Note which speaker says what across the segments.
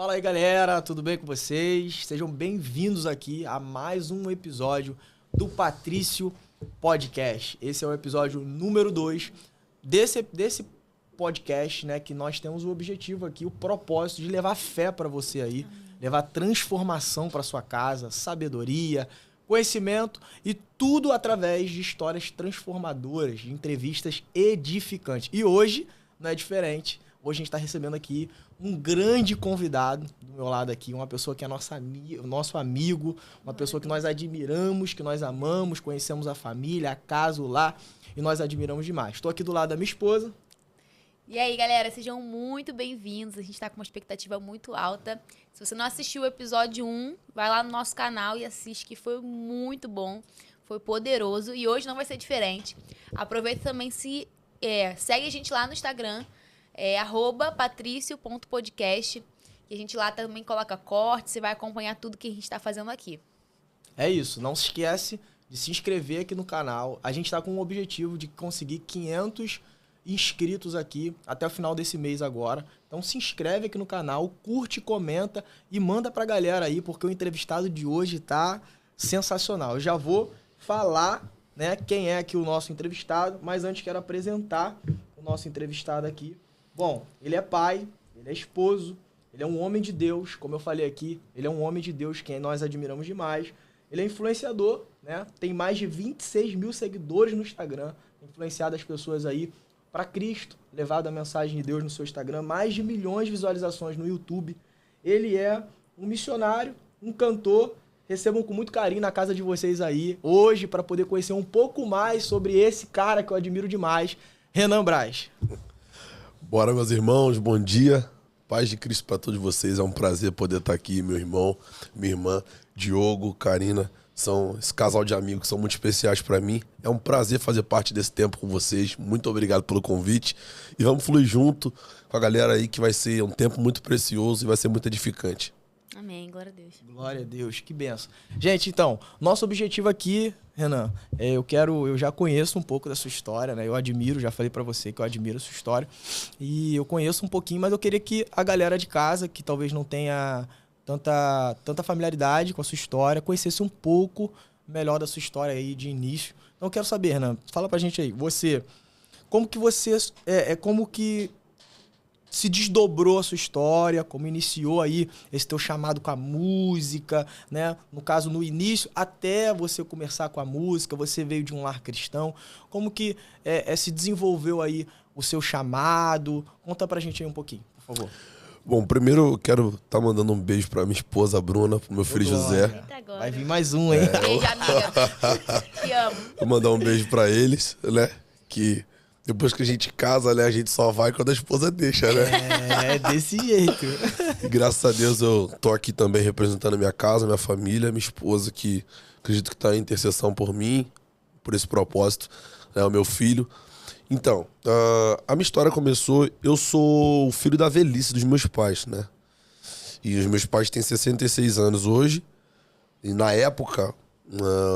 Speaker 1: Fala aí, galera, tudo bem com vocês? Sejam bem-vindos aqui a mais um episódio do Patrício Podcast. Esse é o episódio número 2 desse podcast, né, que nós temos o objetivo aqui, o propósito de levar fé para você aí, levar transformação para sua casa, sabedoria, conhecimento e tudo através de histórias transformadoras, de entrevistas edificantes. E hoje não é diferente. Hoje a gente está recebendo aqui um grande convidado do meu lado aqui, uma pessoa que é nosso amigo, uma pessoa que nós admiramos, que nós amamos, conhecemos a família, a casa, o lar, e nós admiramos demais. Estou aqui do lado da minha esposa.
Speaker 2: E aí, galera, sejam muito bem-vindos. A gente tá com uma expectativa muito alta. Se você não assistiu o episódio 1, vai lá no nosso canal e assiste, que foi muito bom, foi poderoso. E hoje não vai ser diferente. Aproveita também, segue a gente lá no Instagram, @patricio.podcast, que a gente lá também coloca corte, você vai acompanhar tudo que a gente tá fazendo aqui.
Speaker 1: É isso, não se esquece de se inscrever aqui no canal. A gente tá com o objetivo de conseguir 500 inscritos aqui até o final desse mês agora. Então se inscreve aqui no canal, curte, comenta e manda pra galera aí, porque o entrevistado de hoje tá sensacional. Eu já vou falar, né, quem é aqui o nosso entrevistado, mas antes quero apresentar o nosso entrevistado aqui. Bom, ele é pai, ele é esposo, ele é um homem de Deus, como eu falei aqui, ele é um homem de Deus, quem nós admiramos demais. Ele é influenciador, né? Tem mais de 26 mil seguidores no Instagram, tem influenciado as pessoas aí para Cristo, levado a mensagem de Deus no seu Instagram, mais de milhões de visualizações no YouTube. Ele é um missionário, um cantor. Recebam com muito carinho na casa de vocês aí, hoje, para poder conhecer um pouco mais sobre esse cara que eu admiro demais, Renan Braz.
Speaker 3: Bora, meus irmãos, bom dia. Paz de Cristo para todos vocês. É um prazer poder estar aqui, meu irmão, minha irmã, Diogo, Karina. São esse casal de amigos que são muito especiais para mim. É um prazer fazer parte desse tempo com vocês. Muito obrigado pelo convite. E vamos fluir junto com a galera aí, que vai ser um tempo muito precioso e vai ser muito edificante.
Speaker 2: Amém, glória a Deus.
Speaker 1: Glória a Deus, que benção. Gente, então, nosso objetivo aqui, Renan, eu já conheço um pouco da sua história, né? Eu admiro, já falei pra você que eu admiro a sua história. E eu conheço um pouquinho, mas eu queria que a galera de casa, que talvez não tenha tanta familiaridade com a sua história, conhecesse um pouco melhor da sua história aí de início. Então eu quero saber, Renan, fala pra gente aí, como que se desdobrou a sua história, como iniciou aí esse teu chamado com a música, né? No caso, no início, até você começar com a música, você veio de um lar cristão. Como que se desenvolveu aí o seu chamado? Conta pra gente aí um pouquinho, por favor.
Speaker 3: Bom, primeiro eu quero estar mandando um beijo pra minha esposa Bruna, pro meu filho José.
Speaker 1: Vai vir mais um, hein?
Speaker 2: Beijo, amiga. Te amo.
Speaker 3: Vou mandar um beijo pra eles, né? Que depois que a gente casa, né, a gente só vai quando a esposa deixa, né?
Speaker 1: É desse jeito.
Speaker 3: E graças a Deus eu tô aqui também representando a minha casa, minha família, minha esposa, que acredito que tá em intercessão por mim, por esse propósito, né, o meu filho. Então, a minha história começou... Eu sou o filho da velhice dos meus pais, né? E os meus pais têm 66 anos hoje. E na época,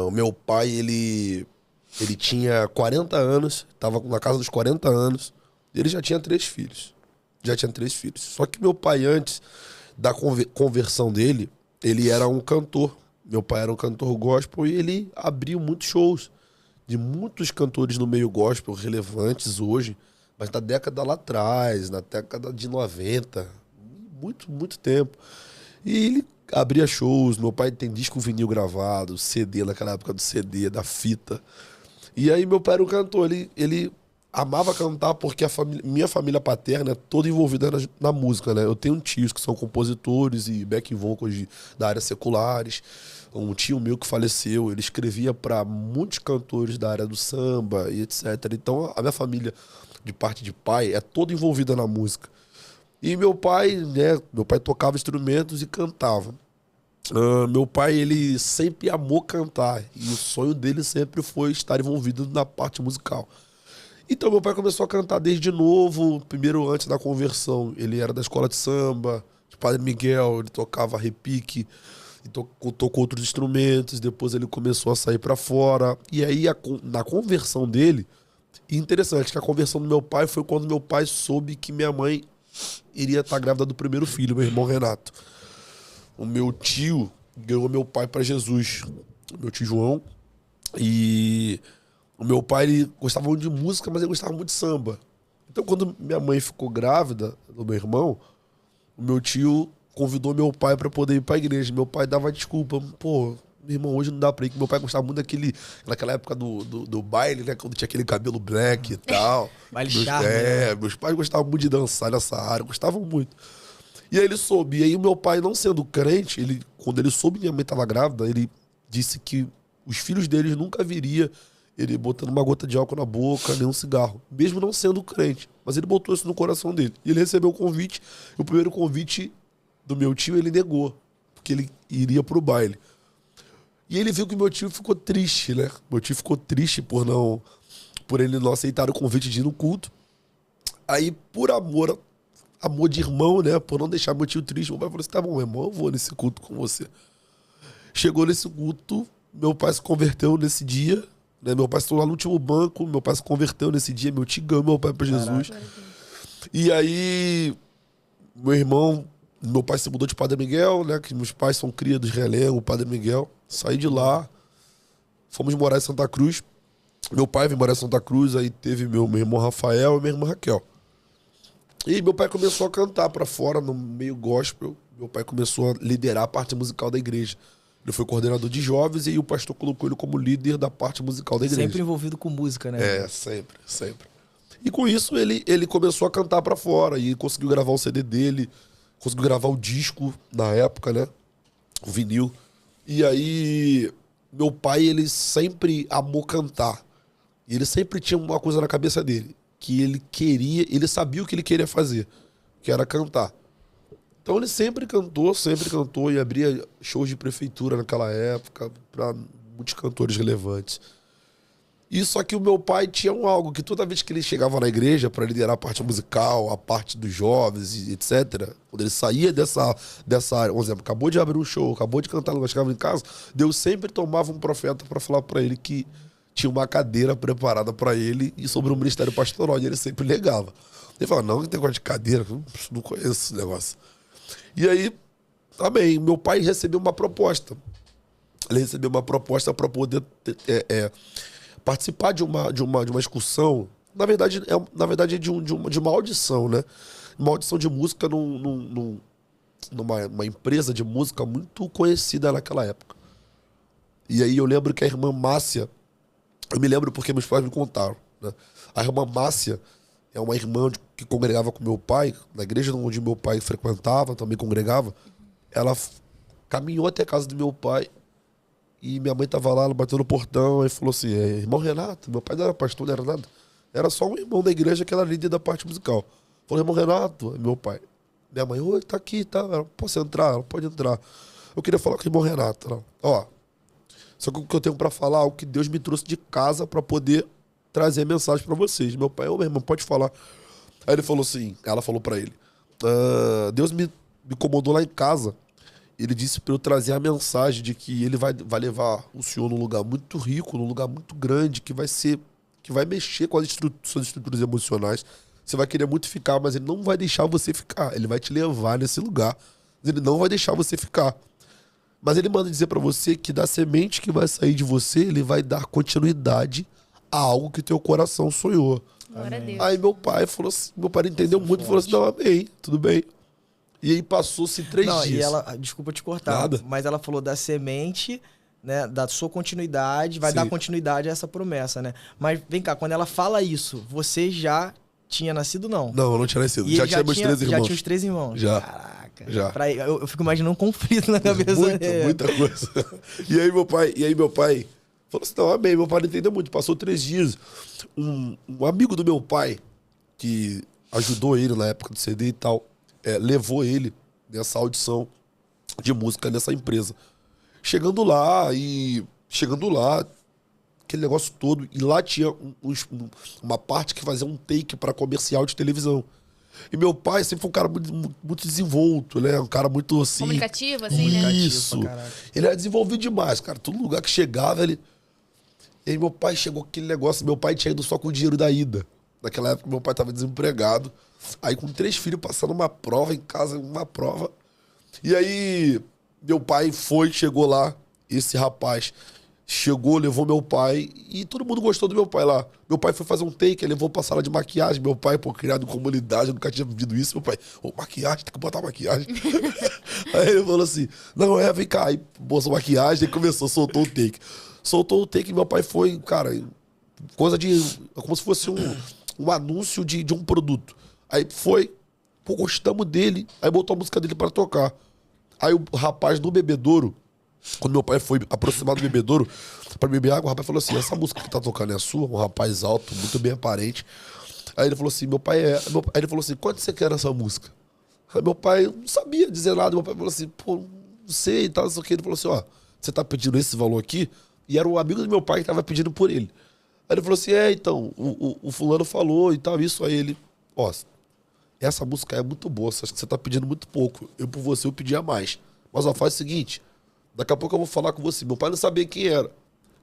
Speaker 3: o meu pai, ele tinha 40 anos, estava na casa dos 40 anos. E ele já tinha 3 filhos. Só que meu pai, antes da conversão dele, ele era um cantor. Meu pai era um cantor gospel e ele abriu muitos shows de muitos cantores no meio gospel relevantes hoje, mas na década lá atrás, na década de 90, muito tempo. E ele abria shows, meu pai tem disco vinil gravado, CD, naquela época do CD, da fita. E aí meu pai era um cantor, ele amava cantar porque minha família paterna é toda envolvida na música, né? Eu tenho tios que são compositores e back vocals da área seculares. Um tio meu que faleceu, ele escrevia para muitos cantores da área do samba e etc. Então a minha família, de parte de pai, é toda envolvida na música. E meu pai, né? Meu pai tocava instrumentos e cantava. Meu pai, ele sempre amou cantar e o sonho dele sempre foi estar envolvido na parte musical. Então meu pai começou a cantar desde novo. Primeiro, antes da conversão, ele era da escola de samba, de Padre Miguel, ele tocava repique, tocou outros instrumentos. Depois ele começou a sair para fora. E aí, na conversão dele, interessante que a conversão do meu pai foi quando meu pai soube que minha mãe iria estar grávida do primeiro filho, meu irmão Renato. O meu tio ganhou meu pai para Jesus, meu tio João. E o meu pai, ele gostava muito de música, mas ele gostava muito de samba. Então, quando minha mãe ficou grávida do meu irmão, o meu tio convidou meu pai para poder ir para a igreja. Meu pai dava desculpa. Pô, meu irmão, hoje não dá pra ir. Meu pai gostava muito naquela época do baile, né? Quando tinha aquele cabelo black e tal.
Speaker 1: Baile charme, né?
Speaker 3: Meus pais gostavam muito de dançar nessa área, gostavam muito. E aí ele soube. E aí o meu pai, não sendo crente, quando ele soube que minha mãe estava grávida, ele disse que os filhos deles nunca viria ele botando uma gota de álcool na boca, nem um cigarro. Mesmo não sendo crente. Mas ele botou isso no coração dele. E ele recebeu o convite. E o primeiro convite do meu tio, ele negou. Porque ele iria pro baile. E ele viu que meu tio ficou triste, né? Meu tio ficou triste por ele não aceitar o convite de ir no culto. Aí, por amor de irmão, né? Por não deixar meu tio triste, meu pai falou assim, tá bom, meu irmão, eu vou nesse culto com você. Chegou nesse culto, meu pai se converteu nesse dia, né? Meu pai se tornou lá no último banco, meu pai se converteu nesse dia, meu tio ganhou meu pai pra Jesus. Caraca. E aí, meu pai se mudou de Padre Miguel, né? Que meus pais são cria dos Realengo, Padre Miguel. Saí de lá, fomos morar em Santa Cruz. Meu pai veio morar em Santa Cruz, aí teve meu irmão Rafael e minha irmã Raquel. E meu pai começou a cantar pra fora, no meio gospel. Meu pai começou a liderar a parte musical da igreja. Ele foi coordenador de jovens e o pastor colocou ele como líder da parte musical da igreja.
Speaker 1: Sempre envolvido com música, né?
Speaker 3: É, sempre, sempre. E com isso ele começou a cantar pra fora e conseguiu gravar o CD dele, conseguiu gravar o disco na época, né? O vinil. E aí, meu pai, ele sempre amou cantar. E ele sempre tinha uma coisa na cabeça dele, que ele sabia o que ele queria fazer, que era cantar. Então ele sempre cantou e abria shows de prefeitura naquela época para muitos cantores relevantes. E só que o meu pai tinha algo que toda vez que ele chegava na igreja para liderar a parte musical, a parte dos jovens, etc., quando ele saía dessa área, por exemplo, acabou de abrir um show, acabou de cantar, chegava em casa, Deus sempre tomava um profeta para falar para ele que tinha uma cadeira preparada para ele e sobre o ministério pastoral, e ele sempre negava. Ele falava, não, tem negócio de cadeira, não conheço esse negócio. E aí, também, meu pai recebeu uma proposta. Ele recebeu uma proposta para poder participar de uma excursão. Na verdade é de uma audição, né? Uma audição de música numa empresa de música muito conhecida naquela época. E aí eu lembro que a irmã Márcia, eu me lembro porque meus pais me contaram, né? A irmã Márcia é uma irmã que congregava com meu pai, na igreja onde meu pai frequentava, também congregava. Ela caminhou até a casa do meu pai e minha mãe estava lá, ela bateu no portão e falou assim, irmão Renato, meu pai não era pastor, não era nada. Era só um irmão da igreja que era líder da parte musical. Falou, irmão Renato, meu pai. Minha mãe, oi, tá aqui, tá? Ela, posso entrar? Ela pode entrar. Eu queria falar com o irmão Renato. Ela, ó, só que o que eu tenho para falar é o que Deus me trouxe de casa para poder trazer a mensagem para vocês. Meu pai, ô, meu irmão, pode falar. Aí ele falou assim, ela falou para ele, Deus me incomodou lá em casa. Ele disse para eu trazer a mensagem de que ele vai levar o senhor num lugar muito rico, num lugar muito grande, que vai mexer com as suas estruturas emocionais. Você vai querer muito ficar, mas ele não vai deixar você ficar. Ele vai te levar nesse lugar, mas ele não vai deixar você ficar. Mas ele manda dizer para você que da semente que vai sair de você, ele vai dar continuidade a algo que teu coração sonhou.
Speaker 2: Glória a Deus.
Speaker 3: Aí meu pai falou assim, meu pai entendeu muito, falou assim, não, amém, tudo bem. E aí passou-se 3 dias.
Speaker 1: E ela, desculpa te cortar,
Speaker 3: Nada.
Speaker 1: mas ela falou da semente, né, da sua continuidade, vai
Speaker 3: Sim.
Speaker 1: dar continuidade a essa promessa, né? Mas vem cá, quando ela fala isso, você já tinha nascido, não?
Speaker 3: Não, eu não tinha nascido.
Speaker 1: E
Speaker 3: Já tinha meus 3 irmãos.
Speaker 1: Já tinha os 3 irmãos?
Speaker 3: Já.
Speaker 1: Caraca.
Speaker 3: Já.
Speaker 1: Eu fico imaginando um conflito na cabeça dele.
Speaker 3: Muita coisa. E aí meu pai falou assim, não, amém. Meu pai não entendeu muito. Passou 3 dias. Um amigo do meu pai, que ajudou ele na época do CD e tal, levou ele nessa audição de música nessa empresa. Chegando lá, aquele negócio todo, e lá tinha uma parte que fazia um take para comercial de televisão. E meu pai sempre foi um cara muito desenvolto, né? Um cara muito assim...
Speaker 2: Comunicativo, assim, né?
Speaker 3: Isso. Ele era desenvolvido demais, cara. Todo lugar que chegava, ele... E aí meu pai chegou com aquele negócio, meu pai tinha ido só com o dinheiro da ida. Naquela época, meu pai tava desempregado. Aí, com 3 filhos, passando uma prova em casa, uma prova. E aí, meu pai chegou lá. Esse rapaz chegou, levou meu pai. E todo mundo gostou do meu pai lá. Meu pai foi fazer um take, ele levou pra sala de maquiagem. Meu pai, pô, criado em comunidade, eu nunca tinha vivido isso. Meu pai, maquiagem, tem que botar maquiagem. Aí ele falou assim, não, vem cá. Aí botou maquiagem e começou, soltou o take. Soltou o take e meu pai foi, cara, coisa de... Como se fosse um anúncio de um produto. Aí foi, pô, gostamos dele. Aí botou a música dele pra tocar. Aí o rapaz do bebedouro, quando meu pai foi aproximar do bebedouro pra beber água, o rapaz falou assim, essa música que tá tocando é a sua? Um rapaz alto, muito bem aparente. Aí ele falou assim, meu pai é... Aí ele falou assim, quanto você quer nessa música? Aí meu pai não sabia dizer nada. Meu pai falou assim, pô, não sei e tal, não sei o que. Ele falou assim, ó, você tá pedindo esse valor aqui? E era um amigo do meu pai que tava pedindo por ele. Aí ele falou assim, então, o fulano falou e tal, isso. Aí ele, ó, essa música é muito boa, acho que você tá pedindo muito pouco. Eu por você eu pedia mais. Mas ó, faz o seguinte, daqui a pouco eu vou falar com você. Meu pai não sabia quem era.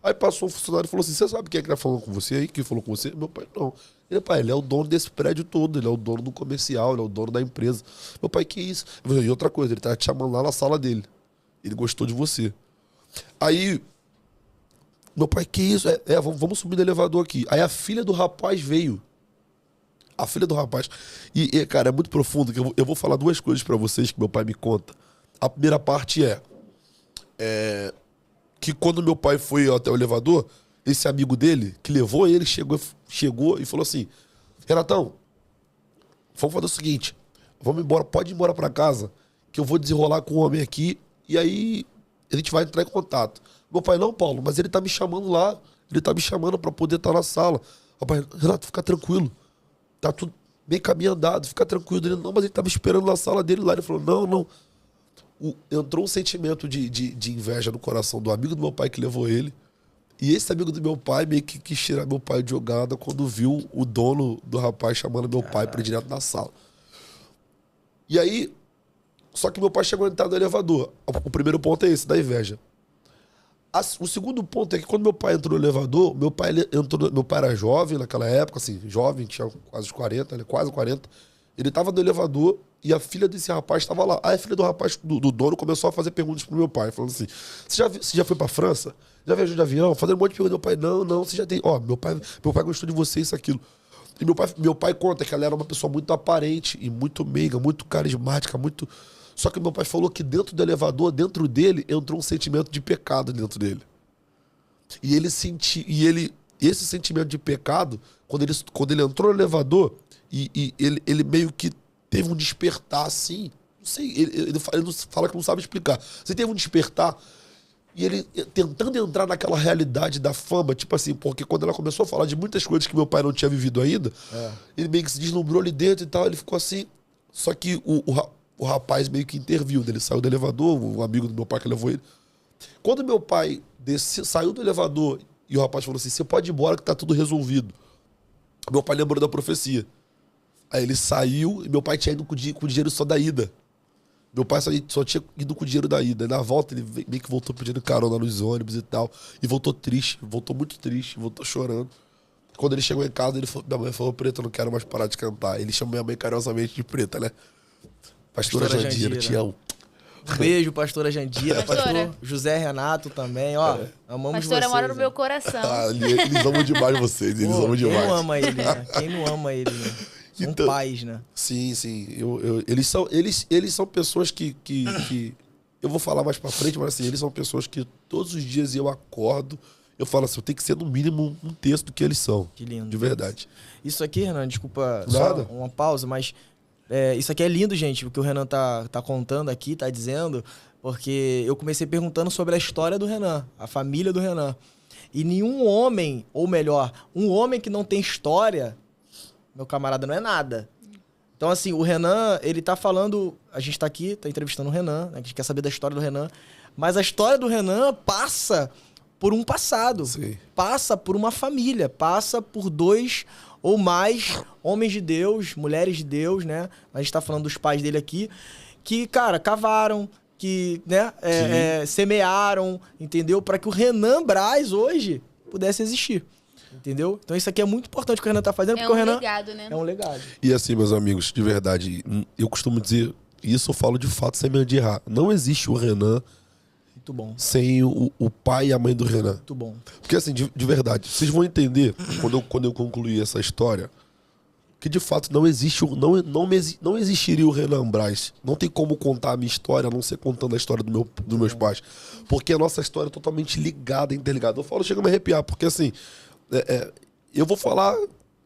Speaker 3: Aí passou um funcionário e falou assim, você sabe quem é que tá falando com você aí? Quem falou com você? Meu pai, não. Ele, pai, ele é o dono desse prédio todo, ele é o dono do comercial, ele é o dono da empresa. Meu pai, que isso? E outra coisa, ele tá te chamando lá na sala dele. Ele gostou de você. Aí, meu pai, que isso? Vamos subir no elevador aqui. Aí a filha do rapaz veio. A filha do rapaz. E cara, é muito profundo, que eu vou falar 2 coisas pra vocês que meu pai me conta. A primeira parte é que quando meu pai foi até o elevador, esse amigo dele, que levou ele, chegou e falou assim, Renatão, vamos fazer o seguinte, vamos embora, pode ir embora pra casa, que eu vou desenrolar com o homem aqui, e aí a gente vai entrar em contato. Meu pai, não, Paulo, mas ele tá me chamando lá, ele tá me chamando pra poder estar na sala. Rapaz, Renato, fica tranquilo, tá tudo bem caminho andado, fica tranquilo. Ele, não, mas ele tava esperando na sala dele lá. Ele falou, não. Entrou um sentimento de inveja no coração do amigo do meu pai que levou ele. E esse amigo do meu pai meio que quis tirar meu pai de jogada quando viu o dono do rapaz chamando meu pai pra ir direto na sala. E aí, só que meu pai chegou a entrar no elevador. O primeiro ponto é esse, da inveja. O segundo ponto é que quando meu pai entrou no elevador, meu pai era jovem naquela época, assim, jovem, tinha quase 40, quase 40. Ele tava no elevador e a filha desse rapaz estava lá. Aí a filha do rapaz, do dono, começou a fazer perguntas pro meu pai, falando assim, você já foi pra França? Já viajou de avião? Fazendo um monte de perguntas. Meu pai, não, você já tem... Ó, meu pai gostou de você, isso, aquilo. E meu pai conta que ela era uma pessoa muito aparente e muito meiga, muito carismática, muito... Só que meu pai falou que dentro do elevador, dentro dele, entrou um sentimento de pecado dentro dele. E ele sentiu... Esse sentimento de pecado, quando ele entrou no elevador, ele meio que teve um despertar assim. Não sei, ele fala que não sabe explicar. Você teve um despertar e ele tentando entrar naquela realidade da fama, tipo assim, porque quando ela começou a falar de muitas coisas que meu pai não tinha vivido ainda, ele meio que se deslumbrou ali dentro e tal, ele ficou assim. Só que o rapaz meio que interviu, ele saiu do elevador, um amigo do meu pai que levou ele. Quando meu pai saiu do elevador e o rapaz falou assim, você pode ir embora que tá tudo resolvido. Meu pai lembrou da profecia. Aí ele saiu e meu pai tinha ido com o dinheiro só da ida. Meu pai só tinha ido com o dinheiro da ida. Na volta ele meio que voltou pedindo carona nos ônibus e tal. E voltou triste, voltou muito triste, voltou chorando. Quando ele chegou em casa, minha mãe falou, Preta, eu não quero mais parar de cantar. Ele chamou minha mãe carinhosamente de Preta, né? Pastora Jandira, te amo.
Speaker 1: Um beijo, pastora Jandira, pastor José Renato também, ó. Amamos
Speaker 2: pastora
Speaker 1: vocês.
Speaker 2: mora no meu coração.
Speaker 3: Eles amam demais vocês, eles amam demais.
Speaker 1: Quem não ama ele, né? Quem não ama ele, né? São
Speaker 3: então,
Speaker 1: pais, né?
Speaker 3: Sim. Eles são pessoas que eu vou falar mais pra frente, mas assim, eles são pessoas que todos os dias eu acordo, eu falo assim, eu tenho que ser no mínimo um terço do que eles são.
Speaker 1: Que lindo.
Speaker 3: De verdade.
Speaker 1: Isso aqui, Renan, desculpa,
Speaker 3: nada.
Speaker 1: Só uma pausa, mas isso aqui é lindo, gente, o que o Renan tá contando aqui, tá dizendo, porque eu comecei perguntando sobre a história do Renan, a família do Renan. E nenhum homem, ou melhor, um homem que não tem história, meu camarada, não é nada. Então, assim, o Renan, ele tá falando... A gente tá aqui, tá entrevistando o Renan, né? A gente quer saber da história do Renan. Mas a história do Renan passa por um passado.
Speaker 3: Sim.
Speaker 1: Passa por uma família. Passa por 2 ou mais homens de Deus, mulheres de Deus, né? A gente tá falando dos pais dele aqui. Que, cara, cavaram, que, né? Semearam, entendeu? Para que o Renan Braz hoje pudesse existir. Entendeu? Então isso aqui é muito importante que o Renan tá fazendo,
Speaker 2: É
Speaker 1: porque o
Speaker 2: um
Speaker 1: Renan
Speaker 2: legado, né?
Speaker 1: é um legado.
Speaker 3: E assim, meus amigos, de verdade, eu costumo dizer, e isso eu falo de fato sem medo de errar. Não existe o Renan
Speaker 1: Muito bom.
Speaker 3: sem o pai e a mãe do Renan.
Speaker 1: Muito bom.
Speaker 3: Porque assim, de verdade, vocês vão entender, quando eu concluir essa história, que de fato não existe, não existiria o Renan Braz. Não tem como contar a minha história, a não ser contando a história dos meus pais. Porque a nossa história é totalmente ligada, interligada. Eu falo, chega a me arrepiar, porque assim, eu vou falar,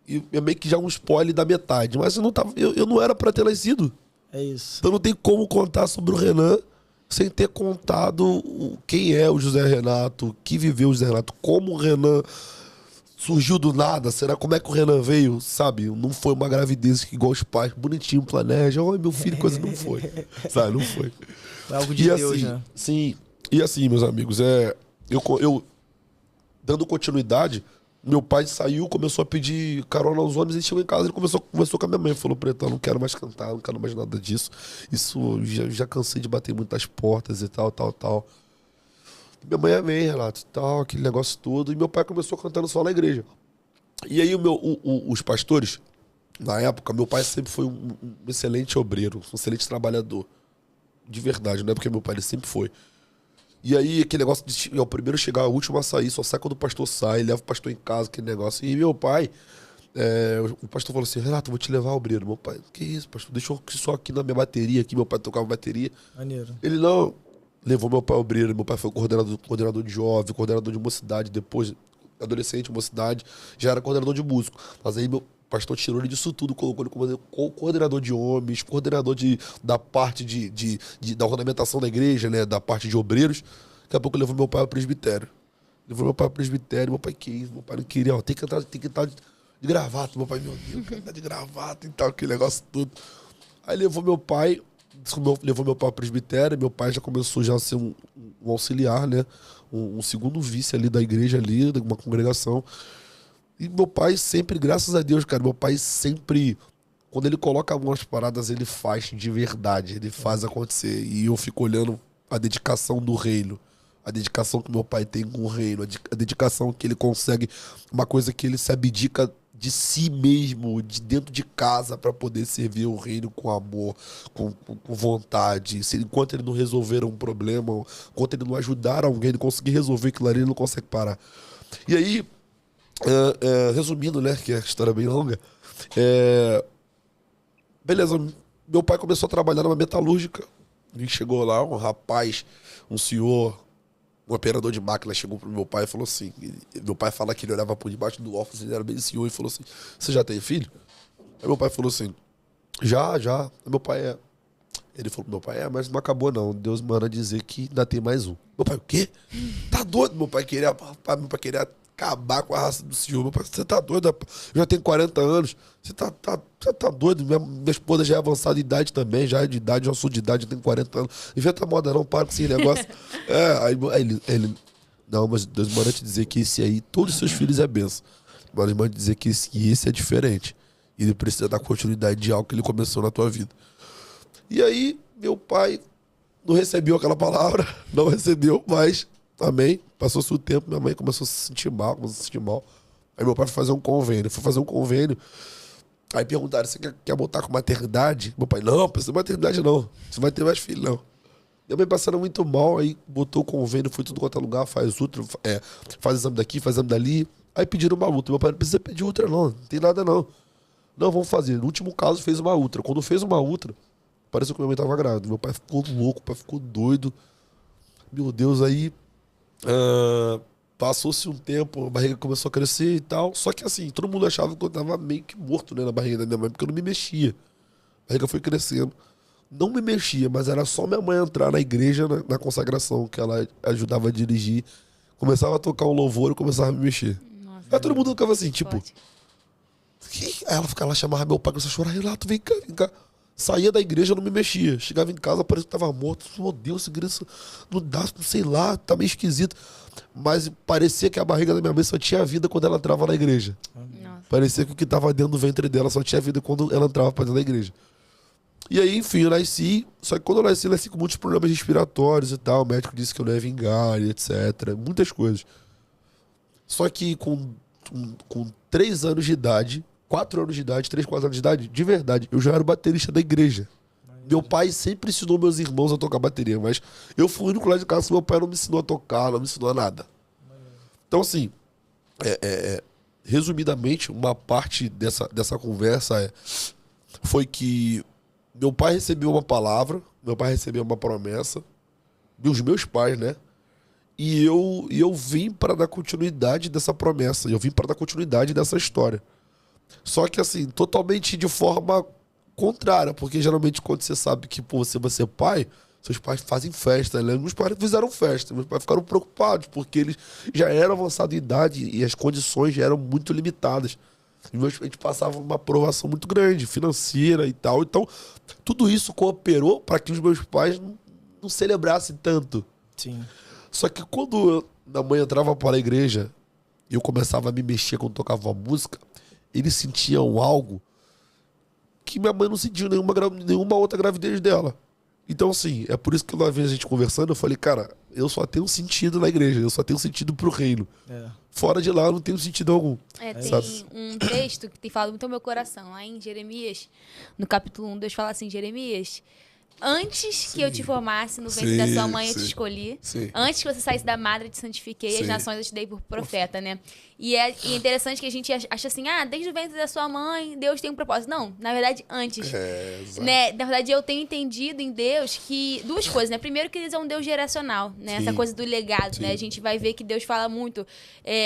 Speaker 3: e é meio que já um spoiler da metade, mas eu não era pra ter nascido.
Speaker 1: É isso.
Speaker 3: Então não tem como contar sobre o Renan sem ter contado quem é o José Renato, que viveu o José Renato, como o Renan surgiu do nada, será como é que o Renan veio, sabe? Não foi uma gravidez que igual os pais, bonitinho, planejam, oi meu filho, coisa não foi, sabe? Não foi.
Speaker 1: É algo de Deus,
Speaker 3: assim,
Speaker 1: né?
Speaker 3: Sim, e assim, meus amigos, eu dando continuidade, meu pai saiu, começou a pedir carona aos homens, e chegou em casa, ele conversou com a minha mãe, falou, Pretão, não quero mais cantar, não quero mais nada disso, isso, já cansei de bater muitas portas e tal. Minha mãe amei, Renato, tal, aquele negócio todo. E meu pai começou cantando só na igreja. E aí os pastores, na época, meu pai sempre foi um excelente obreiro, um excelente trabalhador. De verdade, não é porque meu pai ele sempre foi. E aí aquele negócio de é o primeiro a chegar, o último a sair, só sai quando o pastor sai, leva o pastor em casa, aquele negócio. E meu pai, o pastor falou assim, Renato, eu vou te levar ao obreiro. Meu pai, que isso, pastor? Deixa eu só aqui na minha bateria, aqui, meu pai tocava bateria.
Speaker 1: Maneiro.
Speaker 3: Ele não... Levou meu pai ao obreiro, meu pai foi coordenador de jovem, coordenador de mocidade, depois adolescente, mocidade, já era coordenador de músico. Mas aí meu pastor tirou ele disso tudo, colocou ele como coordenador de homens, coordenador da parte da ornamentação da igreja, né, da parte de obreiros. Daqui a pouco levou meu pai ao presbitério. Meu pai, que isso? Meu pai não queria, ó, tem que entrar de gravata. Meu pai, meu Deus, quero entrar de gravata e tal, aquele negócio tudo. Aí levou meu pai ao presbitério, meu pai já começou já a ser um auxiliar, né? Um segundo vice ali da igreja ali, de uma congregação. E meu pai sempre, graças a Deus, cara, meu pai sempre, quando ele coloca algumas paradas, ele faz de verdade, ele faz acontecer. E eu fico olhando a dedicação do reino, a dedicação que meu pai tem com o reino, a dedicação que ele consegue, uma coisa que ele se abdica de si mesmo, de dentro de casa, para poder servir o reino com amor, com vontade. Enquanto ele não resolver um problema, enquanto ele não ajudar alguém a conseguir resolver aquilo ali, ele não consegue parar. E aí, resumindo, né, que a história é bem longa, beleza, meu pai começou a trabalhar numa metalúrgica. E chegou lá um rapaz, um senhor, um operador de máquina, chegou pro meu pai e falou assim, meu pai fala que ele olhava por debaixo do óculos, ele era bem senhor, e falou assim, você já tem filho? Aí meu pai falou assim, já. Aí meu pai ele falou pro meu pai, mas não acabou não, Deus manda dizer que ainda tem mais um. Meu pai, o quê? Tá doido? Meu pai queria acabar com a raça do senhor. Meu pai, você tá doido? Eu já tenho 40 anos. Você tá doido? Minha esposa já é avançada de idade também, já é de idade, já sou de idade, já tenho 40 anos. Inventa moda não, para com esse negócio. Aí ele, não, mas Deus manda te dizer que esse aí, todos os seus filhos é benção. Mas ele manda dizer que esse é diferente. E ele precisa dar continuidade de algo que ele começou na tua vida. E aí, meu pai não recebeu aquela palavra, não recebeu, mas, amém, passou-se o tempo, minha mãe começou a se sentir mal, Aí meu pai foi fazer um convênio, aí perguntaram, você quer botar com maternidade? Meu pai, não precisa de maternidade não, você vai ter mais filho não. Minha mãe passando muito mal, aí botou o convênio, foi tudo quanto é lugar, faz ultra, faz exame daqui, faz exame dali, aí pediram uma ultra. Meu pai, não precisa pedir ultra não tem nada não. Não, vamos fazer. No último caso, fez uma ultra. Quando fez uma ultra, pareceu que minha mãe tava grávida. Meu pai ficou louco, meu pai ficou doido. Meu Deus, aí passou-se um tempo, a barriga começou a crescer e tal. Só que assim, todo mundo achava que eu tava meio que morto, né, na barriga da minha mãe, porque eu não me mexia. A barriga foi crescendo. Não me mexia, mas era só minha mãe entrar na igreja, na consagração, que ela ajudava a dirigir. Começava a tocar um louvor e começava a me mexer.
Speaker 2: Nossa,
Speaker 3: aí todo mundo ficava assim, tipo...
Speaker 2: pode.
Speaker 3: Aí ela ficava lá, chamava meu pai, começava a chorar, Renato, vem cá. Saía da igreja, não me mexia. Chegava em casa, parecia que tava morto. Meu Deus, essa igreja não dá, não sei lá, tá meio esquisito. Mas parecia que a barriga da minha mãe só tinha vida quando ela entrava na igreja.
Speaker 2: Nossa.
Speaker 3: Parecia que o que tava dentro do ventre dela só tinha vida quando ela entrava pra dentro da igreja. E aí, enfim, eu nasci. Só que quando eu nasci com muitos problemas respiratórios e tal. O médico disse que eu não ia vingar, e etc. Muitas coisas. Só que com com 3 anos de idade, 4 anos de idade, 3, 4 anos de idade, de verdade, eu já era o baterista da igreja. Meu pai sempre ensinou meus irmãos a tocar bateria, mas eu fui o único lá de casa que meu pai não me ensinou a tocar, não me ensinou a nada. Então, assim, resumidamente, uma parte dessa conversa foi que meu pai recebeu uma palavra, meu pai recebeu uma promessa, dos meus pais, né? E eu vim para dar continuidade dessa promessa, eu vim para dar continuidade dessa história. Só que, assim, totalmente de forma contrária, porque geralmente quando você sabe que você vai ser pai, seus pais fazem festa, né? Meus pais fizeram festa, meus pais ficaram preocupados, porque eles já eram avançados em idade e as condições já eram muito limitadas. A gente passava uma aprovação muito grande, financeira e tal. Então, tudo isso cooperou para que os meus pais não celebrassem tanto.
Speaker 1: Sim.
Speaker 3: Só que quando minha mãe entrava para a igreja e eu começava a me mexer quando tocava uma música, eles sentiam algo que minha mãe não sentiu nenhuma outra gravidez dela. Então, assim, é por isso que uma vez a gente conversando, eu falei, cara, eu só tenho sentido na igreja, eu só tenho sentido pro reino. Fora de lá, eu não tenho sentido algum.
Speaker 2: Tem um texto que tem falado muito ao meu coração, lá em Jeremias, no capítulo 1, Deus fala assim, Jeremias, antes que eu te formasse no ventre da sua mãe, eu te escolhi. Antes que você saísse da madre, eu te santifiquei. As nações eu te dei por profeta, né? E é interessante que a gente acha assim, desde o ventre da sua mãe, Deus tem um propósito. Não, na verdade, antes. Né? Na verdade, eu tenho entendido em Deus que duas coisas, né? Primeiro, que Deus é um Deus geracional, né? Essa coisa do legado, né? A gente vai ver que Deus fala muito,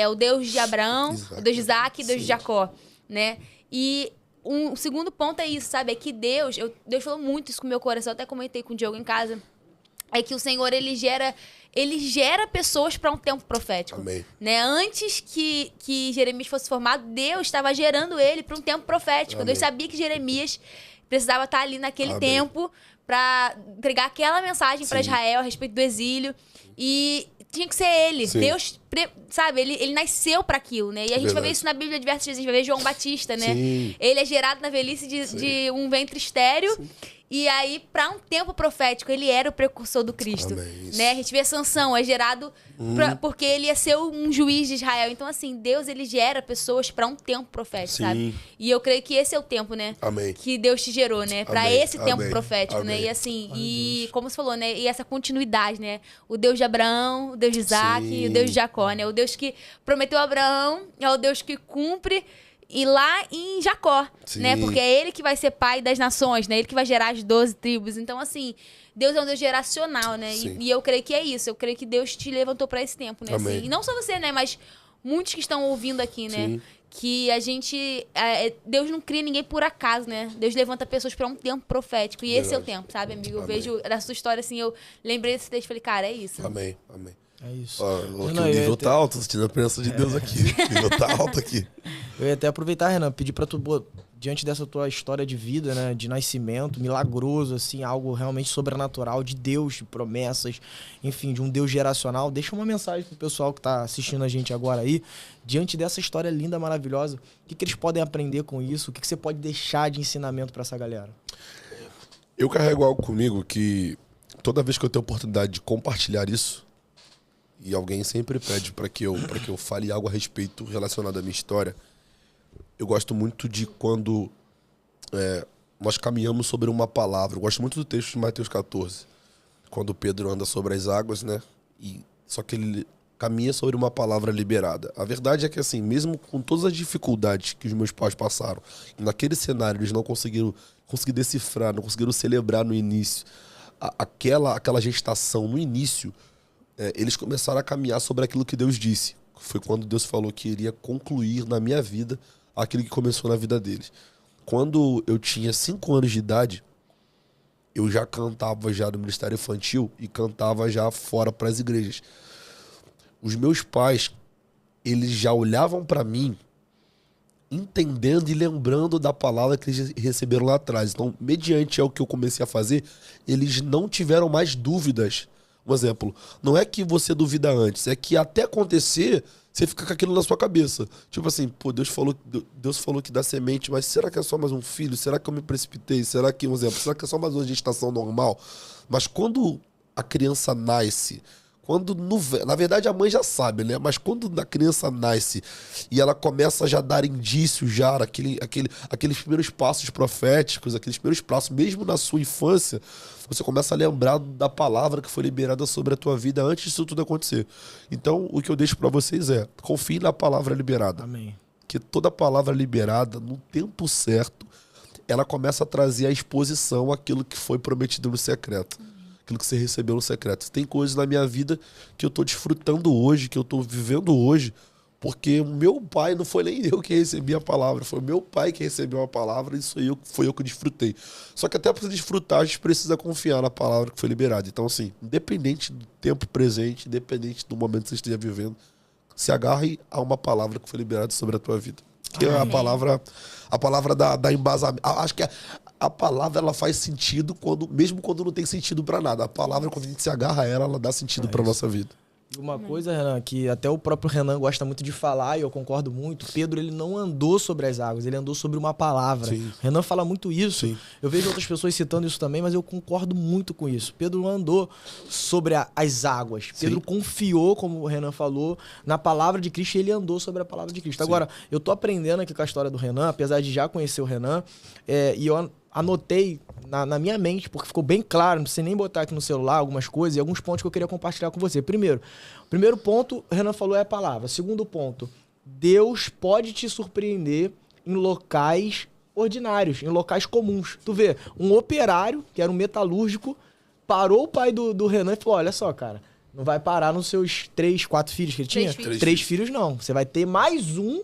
Speaker 2: o Deus de Abraão, o Deus de Isaac e o Deus de Jacó, né? E o segundo ponto é isso, sabe? É que Deus falou muito isso com o meu coração, eu até comentei com o Diogo em casa. É que o Senhor, ele gera pessoas para um tempo profético.
Speaker 3: Amém.
Speaker 2: Né? Antes que Jeremias fosse formado, Deus estava gerando ele para um tempo profético. Amém. Deus sabia que Jeremias precisava estar ali naquele tempo para entregar aquela mensagem para Israel a respeito do exílio. E tinha que ser ele. Deus, sabe, ele nasceu para aquilo, né? E a gente vai ver isso na Bíblia diversas vezes. A gente vai ver João Batista, né? Ele é gerado na velhice de um ventre estéril. E aí, para um tempo profético, ele era o precursor do Cristo. Né? A gente vê Sansão, é gerado porque ele ia ser um juiz de Israel. Então, assim, Deus, ele gera pessoas para um tempo profético, sabe? E eu creio que esse é o tempo, né? Que Deus te gerou, né? Para esse tempo profético, né? E assim, como você falou, né? E essa continuidade, né? O Deus de Abraão, o Deus de Isaac e o Deus de Jacó, né? O Deus que prometeu a Abraão é o Deus que cumpre. E lá em Jacó, né? Porque é ele que vai ser pai das nações, né? Ele que vai gerar as 12 tribos. Então, assim, Deus é um Deus geracional, né? E eu creio que é isso. Eu creio que Deus te levantou para esse tempo, né? Assim, e não só você, né? Mas muitos que estão ouvindo aqui, né? Que a gente... Deus não cria ninguém por acaso, né? Deus levanta pessoas para um tempo profético. E esse é o tempo, sabe, amigo? Eu vejo da sua história, assim, eu lembrei desse texto e falei, cara, é isso.
Speaker 3: Amém.
Speaker 1: É isso.
Speaker 3: O nível tá alto, sentindo a presença de Deus aqui. O nível tá alto aqui.
Speaker 1: Eu ia até aproveitar, Renan, pedir pra tu, diante dessa tua história de vida, né, de nascimento, milagroso, assim, algo realmente sobrenatural, de Deus, de promessas, enfim, de um Deus geracional, deixa uma mensagem pro pessoal que tá assistindo a gente agora aí, diante dessa história linda, maravilhosa, o que eles podem aprender com isso, o que você pode deixar de ensinamento pra essa galera?
Speaker 3: Eu carrego algo comigo que toda vez que eu tenho oportunidade de compartilhar isso, e alguém sempre pede para que eu fale algo a respeito relacionado à minha história, eu gosto muito de quando nós caminhamos sobre uma palavra. Eu gosto muito do texto de Mateus 14, quando Pedro anda sobre as águas, né? Só que ele caminha sobre uma palavra liberada. A verdade é que, assim, mesmo com todas as dificuldades que os meus pais passaram, naquele cenário eles não conseguiram decifrar, não conseguiram celebrar no início aquela gestação no início, eles começaram a caminhar sobre aquilo que Deus disse. Foi quando Deus falou que iria concluir na minha vida aquilo que começou na vida deles. Quando eu tinha 5 anos de idade, eu já cantava já no Ministério Infantil e cantava já fora para as igrejas. Os meus pais, eles já olhavam para mim entendendo e lembrando da palavra que eles receberam lá atrás. Então, mediante o que eu comecei a fazer, eles não tiveram mais dúvidas. Um exemplo, não é que você duvida antes, é que até acontecer, você fica com aquilo na sua cabeça. Tipo assim, pô, Deus falou que dá semente, mas será que é só mais um filho? Será que eu me precipitei? Será que é só mais uma gestação normal? Mas quando a criança nasce, Na verdade, a mãe já sabe, né? Mas quando a criança nasce e ela começa a já dar indícios, já aqueles primeiros passos proféticos, aqueles primeiros passos, mesmo na sua infância, você começa a lembrar da palavra que foi liberada sobre a tua vida antes disso tudo acontecer. Então, o que eu deixo para vocês é, confie na palavra liberada.
Speaker 1: Amém.
Speaker 3: Que toda palavra liberada, no tempo certo, ela começa a trazer à exposição aquilo que foi prometido no secreto. Aquilo que você recebeu no secreto. Tem coisas na minha vida que eu tô desfrutando hoje, que eu tô vivendo hoje, porque o meu pai, não foi nem eu que recebi a palavra, foi o meu pai que recebeu a palavra, e isso foi eu que desfrutei. Só que até para desfrutar, a gente precisa confiar na palavra que foi liberada. Então, assim, independente do tempo presente, independente do momento que você esteja vivendo, se agarre a uma palavra que foi liberada sobre a tua vida. Que é a palavra da embasamento. Acho que a palavra ela faz sentido mesmo quando não tem sentido para nada. A palavra, quando a gente se agarra a ela, ela dá sentido para nossa vida.
Speaker 1: Uma coisa, Renan, que até o próprio Renan gosta muito de falar, e eu concordo muito, Pedro, ele não andou sobre as águas, ele andou sobre uma palavra.
Speaker 3: Sim.
Speaker 1: Renan fala muito isso.
Speaker 3: Sim.
Speaker 1: Eu vejo outras pessoas citando isso também, mas eu concordo muito com isso. Pedro não andou sobre as águas.
Speaker 3: Sim.
Speaker 1: Pedro confiou, como o Renan falou, na palavra de Cristo, e ele andou sobre a palavra de Cristo.
Speaker 3: Sim.
Speaker 1: Agora, eu tô aprendendo aqui com a história do Renan, apesar de já conhecer o Renan, e eu anotei na minha mente, porque ficou bem claro, não precisa nem botar aqui no celular algumas coisas e alguns pontos que eu queria compartilhar com você. Primeiro ponto, o Renan falou, é a palavra. Segundo ponto, Deus pode te surpreender em locais ordinários, em locais comuns. Tu vê, um operário, que era um metalúrgico, parou o pai do Renan e falou, olha só, cara, não vai parar nos seus 3, 4 filhos que ele tinha? 3 filhos não, você vai ter mais um.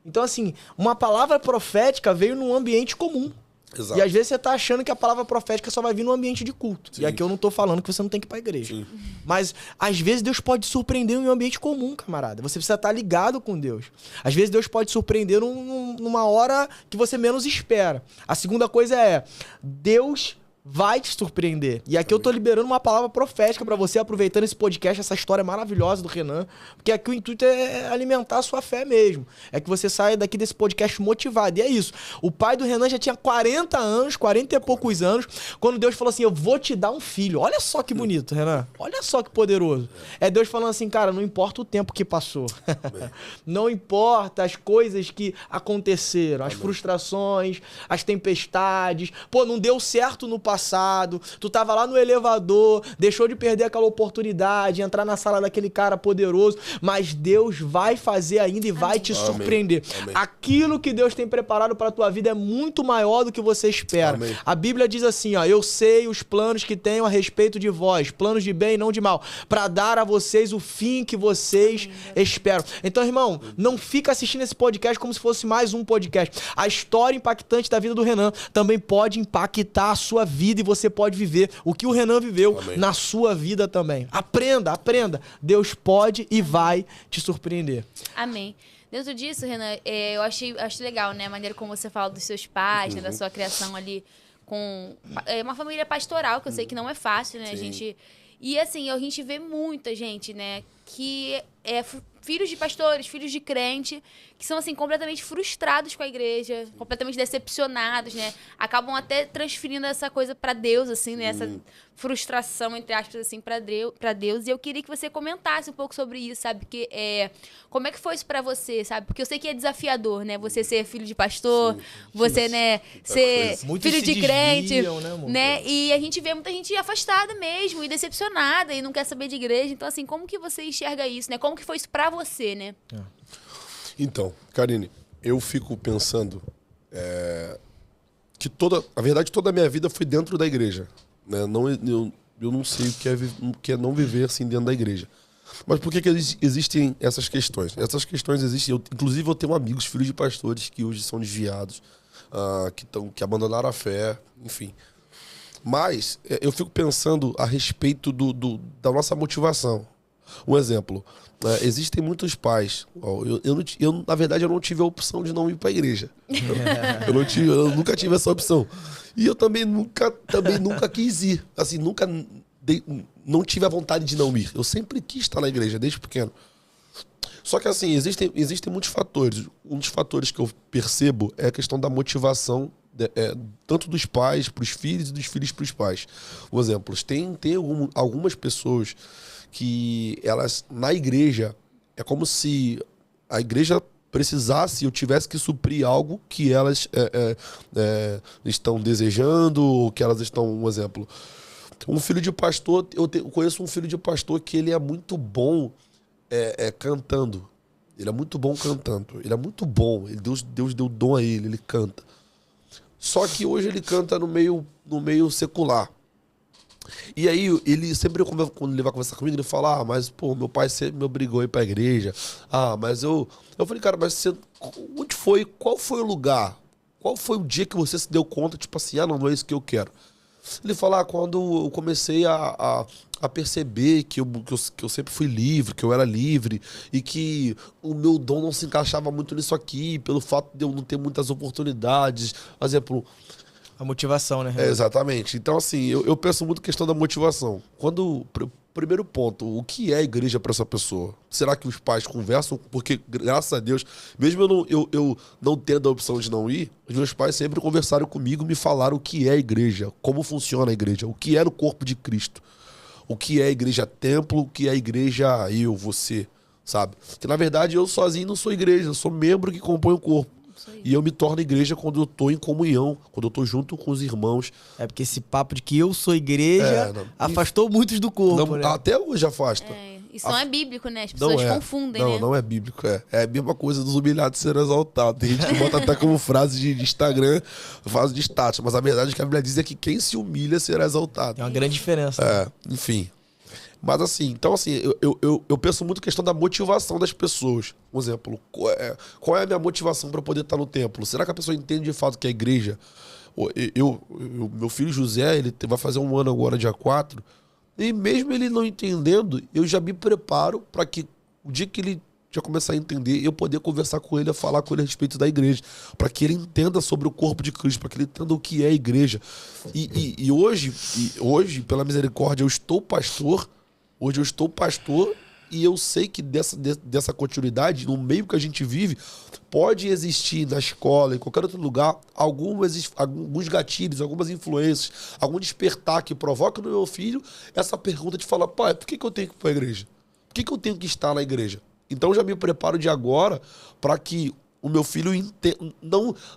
Speaker 1: Então, assim, uma palavra profética veio num ambiente comum.
Speaker 3: Exato.
Speaker 1: E às vezes você tá achando que a palavra profética só vai vir no ambiente de culto.
Speaker 3: Sim.
Speaker 1: E aqui eu não tô falando que você não tem que ir pra igreja.
Speaker 3: Sim.
Speaker 1: Mas às vezes Deus pode te surpreender em um ambiente comum, camarada. Você precisa estar ligado com Deus. Às vezes Deus pode te surpreender numa hora que você menos espera. A segunda coisa é, Deus vai te surpreender. E aqui eu tô liberando uma palavra profética pra você, aproveitando esse podcast, essa história maravilhosa do Renan, porque aqui o intuito é alimentar a sua fé mesmo. É que você saia daqui desse podcast motivado. E é isso. O pai do Renan já tinha 40 anos, 40 e poucos anos, quando Deus falou assim, eu vou te dar um filho. Olha só que bonito, Renan. Olha só que poderoso. É Deus falando assim, cara, não importa o tempo que passou. Não importa as coisas que aconteceram, as frustrações, as tempestades. Pô, não deu certo no passado, tu tava lá no elevador, deixou de perder aquela oportunidade, entrar na sala daquele cara poderoso, mas Deus vai fazer ainda e vai te surpreender.
Speaker 3: Amém.
Speaker 1: Aquilo que Deus tem preparado pra tua vida é muito maior do que você espera.
Speaker 3: Amém.
Speaker 1: A Bíblia diz assim, ó, eu sei os planos que tenho a respeito de vós, planos de bem e não de mal, pra dar a vocês o fim que vocês esperam. Então, irmão, não fica assistindo esse podcast como se fosse mais um podcast. A história impactante da vida do Renan também pode impactar a sua vida e você pode viver o que o Renan viveu na sua vida também. Aprenda. Deus pode e vai te surpreender.
Speaker 2: Amém. Dentro disso, Renan, eu acho legal, né? A maneira como você fala dos seus pais, né? Da sua criação ali com uma família pastoral, que eu sei que não é fácil, né? E assim, a gente vê muita gente, né? Que é filhos de pastores, filhos de crente, que são, assim, completamente frustrados com a igreja, completamente decepcionados, né? Acabam até transferindo essa coisa pra Deus, assim, né? Essa frustração, entre aspas, assim, pra Deus. E eu queria que você comentasse um pouco sobre isso, sabe? Porque, como é que foi isso pra você, sabe? Porque eu sei que é desafiador, né? Você ser filho de pastor, você, né? Ser filho de crente, né? E a gente vê muita gente afastada mesmo, e decepcionada, e não quer saber de igreja. Então, assim, como que você enxerga isso, né? Como que foi isso pra você, né?
Speaker 3: Então, Karine, eu fico pensando que toda a minha vida foi dentro da igreja, né? Eu não sei o que é não viver assim dentro da igreja. Mas por que existem essas questões? Essas questões existem. Inclusive, eu tenho amigos, filhos de pastores, que hoje são desviados, que abandonaram a fé, enfim. Mas eu fico pensando a respeito da nossa motivação. Um exemplo, existem muitos pais. Na verdade, eu não tive a opção de não ir para a igreja. Eu nunca tive essa opção. E eu também nunca quis ir. Assim, não tive a vontade de não ir. Eu sempre quis estar na igreja, desde pequeno. Só que, assim, existem muitos fatores. Um dos fatores que eu percebo é a questão da motivação tanto dos pais para os filhos e dos filhos para os pais. Por exemplo, tem algumas pessoas que elas, na igreja, é como se a igreja precisasse, eu tivesse que suprir algo que elas estão desejando, ou que elas estão, um exemplo. Um filho de pastor, eu conheço um filho de pastor que ele é muito bom cantando. Ele é muito bom cantando. Ele é muito bom. Deus deu dom a ele canta. Só que hoje ele canta no meio secular. E aí, ele sempre, quando ele vai conversar comigo, ele fala, mas, pô, meu pai sempre me obrigou a ir pra igreja. Mas eu falei, cara, mas você, onde foi? Qual foi o lugar? Qual foi o dia que você se deu conta, tipo assim, não é isso que eu quero? Ele fala, quando eu comecei a perceber que eu sempre fui livre, que eu era livre, e que o meu dom não se encaixava muito nisso aqui, pelo fato de eu não ter muitas oportunidades. Por exemplo...
Speaker 1: A motivação, né?
Speaker 3: Exatamente. Então, assim, eu penso muito questão da motivação. Primeiro ponto, o que é a igreja para essa pessoa? Será que os pais conversam? Porque, graças a Deus, mesmo eu não tendo a opção de não ir, os meus pais sempre conversaram comigo, me falaram o que é a igreja, como funciona a igreja, o que é o corpo de Cristo, o que é a igreja templo, o que é a igreja você, sabe? Que, na verdade, eu sozinho não sou igreja, eu sou membro que compõe o corpo. E eu me torno igreja quando eu tô em comunhão, quando eu tô junto com os irmãos.
Speaker 1: Porque esse papo de que eu sou igreja afastou muitos do corpo, né?
Speaker 3: Até hoje afasta.
Speaker 2: Isso não é bíblico, né? As pessoas confundem, né?
Speaker 3: Não é bíblico, É a mesma coisa dos humilhados serem exaltados. Tem gente que bota até como frase de Instagram, frase de status. Mas a verdade que a Bíblia diz é que quem se humilha será exaltado.
Speaker 1: É uma grande diferença.
Speaker 3: Enfim. Mas assim, então assim, eu penso muito questão da motivação das pessoas. Por exemplo, qual é a minha motivação para poder estar no templo? Será que a pessoa entende de fato que é a igreja? Meu filho José, ele vai fazer 1 ano agora, dia 4, e mesmo ele não entendendo, eu já me preparo para que o dia que ele já começar a entender, eu poder conversar com ele, falar com ele a respeito da igreja, para que ele entenda sobre o corpo de Cristo, para que ele entenda o que é a igreja. E hoje, pela misericórdia, eu estou pastor. Hoje eu estou pastor e eu sei que dessa continuidade, no meio que a gente vive, pode existir na escola, em qualquer outro lugar, alguns gatilhos, algumas influências, algum despertar que provoca no meu filho essa pergunta de falar, pai, por que eu tenho que ir para a igreja? Por que eu tenho que estar na igreja? Então eu já me preparo de agora para que o meu filho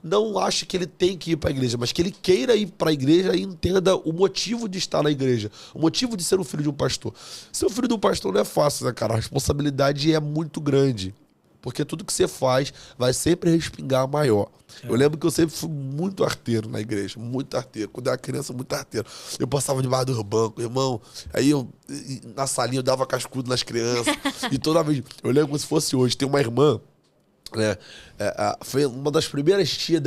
Speaker 3: não ache que ele tem que ir para a igreja, mas que ele queira ir para a igreja e entenda o motivo de estar na igreja, o motivo de ser um filho de um pastor. Ser um filho de um pastor não é fácil, né, cara? A responsabilidade é muito grande, porque tudo que você faz vai sempre respingar maior. Eu lembro que eu sempre fui muito arteiro na igreja, muito arteiro. Quando eu era criança, muito arteiro. Eu passava debaixo dos bancos, irmão. Aí na salinha eu dava cascudo nas crianças. E toda vez, eu lembro como se fosse hoje, tem uma irmã, foi uma das primeiras tias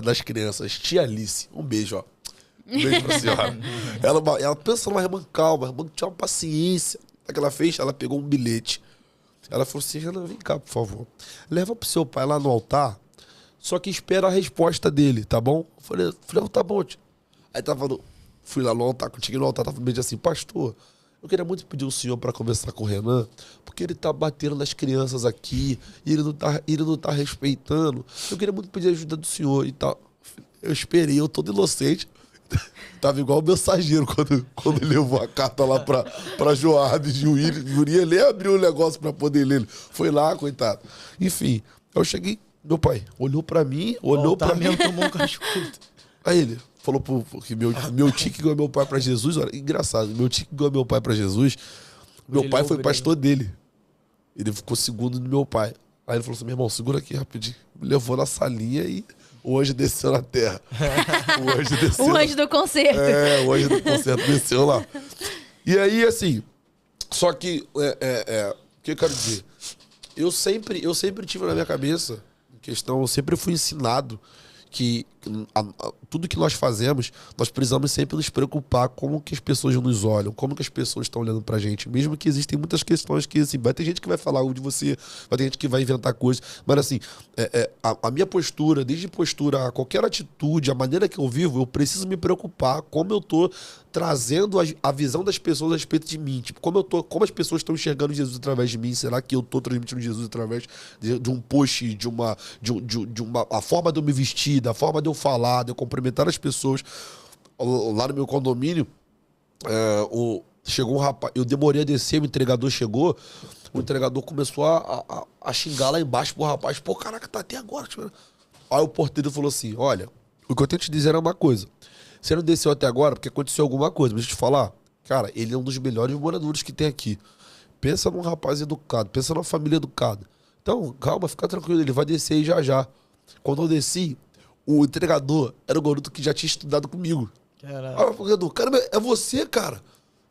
Speaker 3: das crianças, tia Alice. Um beijo, ó. Um beijo pra senhora. Ela pensa numa irmã calma, irmã que tinha uma paciência. O que ela fez? Ela pegou um bilhete. Ela falou assim, Renan, vem cá, por favor. Leva pro seu pai lá no altar, só que espera a resposta dele, tá bom? Eu falei, tá bom, tio. Aí fui lá no altar, quando cheguei no altar, tava meio assim, pastor, eu queria muito pedir o senhor para conversar com o Renan, porque ele tá batendo nas crianças aqui, e ele não tá respeitando. Eu queria muito pedir a ajuda do senhor e tal. Eu esperei, eu todo inocente. Tava igual o mensageiro quando levou a carta lá pra Joado e Juria, ele abriu o negócio pra poder ler. Foi lá, coitado. Enfim, eu cheguei, meu pai olhou pra mim, olhou pra mim.
Speaker 1: Tomou um cascudo.
Speaker 3: Aí ele falou que meu tio que ganhou meu pai pra Jesus, olha, engraçado, meu tio que ganhou meu pai pra Jesus, meu pai foi pastor dele. Ele ficou segundo do meu pai. Aí ele falou assim, meu irmão, segura aqui rapidinho. Me levou na salinha e o anjo desceu na terra. O anjo desceu.
Speaker 2: O anjo do concerto.
Speaker 3: O anjo do concerto desceu lá. E aí, assim, só que, o que eu quero dizer? Eu sempre tive na minha cabeça, eu sempre fui ensinado que tudo que nós fazemos, nós precisamos sempre nos preocupar como que as pessoas nos olham, como que as pessoas estão olhando pra gente. Mesmo que existem muitas questões que, assim, vai ter gente que vai falar algo de você, vai ter gente que vai inventar coisas, mas assim, a minha postura, desde postura a qualquer atitude, a maneira que eu vivo, eu preciso me preocupar como eu tô trazendo a visão das pessoas a respeito de mim. Tipo, como as pessoas estão enxergando Jesus através de mim? Será que eu tô transmitindo Jesus através de um post, a forma de eu me vestir, sorrir, da forma de eu falar, de eu cumprimentar as pessoas. Lá no meu condomínio, chegou um rapaz, eu demorei a descer, o entregador chegou, o entregador começou a xingar lá embaixo pro rapaz. Pô, caraca, tá até agora. Aí o porteiro falou assim, olha, o que eu tenho que te dizer é uma coisa. Você não desceu até agora porque aconteceu alguma coisa. Mas deixa eu te falar, cara, ele é um dos melhores moradores que tem aqui. Pensa num rapaz educado, pensa numa família educada. Então, calma, fica tranquilo, ele vai descer aí já já. Quando eu desci, o entregador era o garoto que já tinha estudado comigo.
Speaker 1: Caralho.
Speaker 3: Aí eu falei, caramba, é você, cara?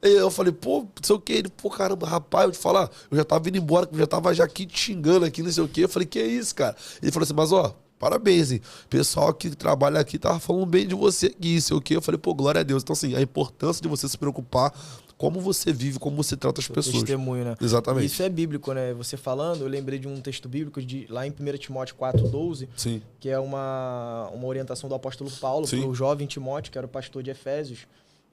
Speaker 3: Aí eu falei, pô, não sei o que. Ele, pô, caramba, rapaz, eu te falar, eu já tava indo embora, eu já tava já aqui te xingando aqui, não sei o que. Eu falei, que é isso, cara? Ele falou assim, mas ó, parabéns, hein? O pessoal que trabalha aqui tava falando bem de você aqui, não sei o que. Eu falei, pô, glória a Deus. Então, assim, a importância de você se preocupar como você vive, como você trata as pessoas.
Speaker 1: Testemunho, né?
Speaker 3: Exatamente.
Speaker 1: Isso é bíblico, né? Você falando, eu lembrei de um texto bíblico lá em 1 Timóteo 4,12,
Speaker 3: Sim.
Speaker 1: que é uma orientação do apóstolo Paulo para o jovem Timóteo, que era o pastor de Efésios.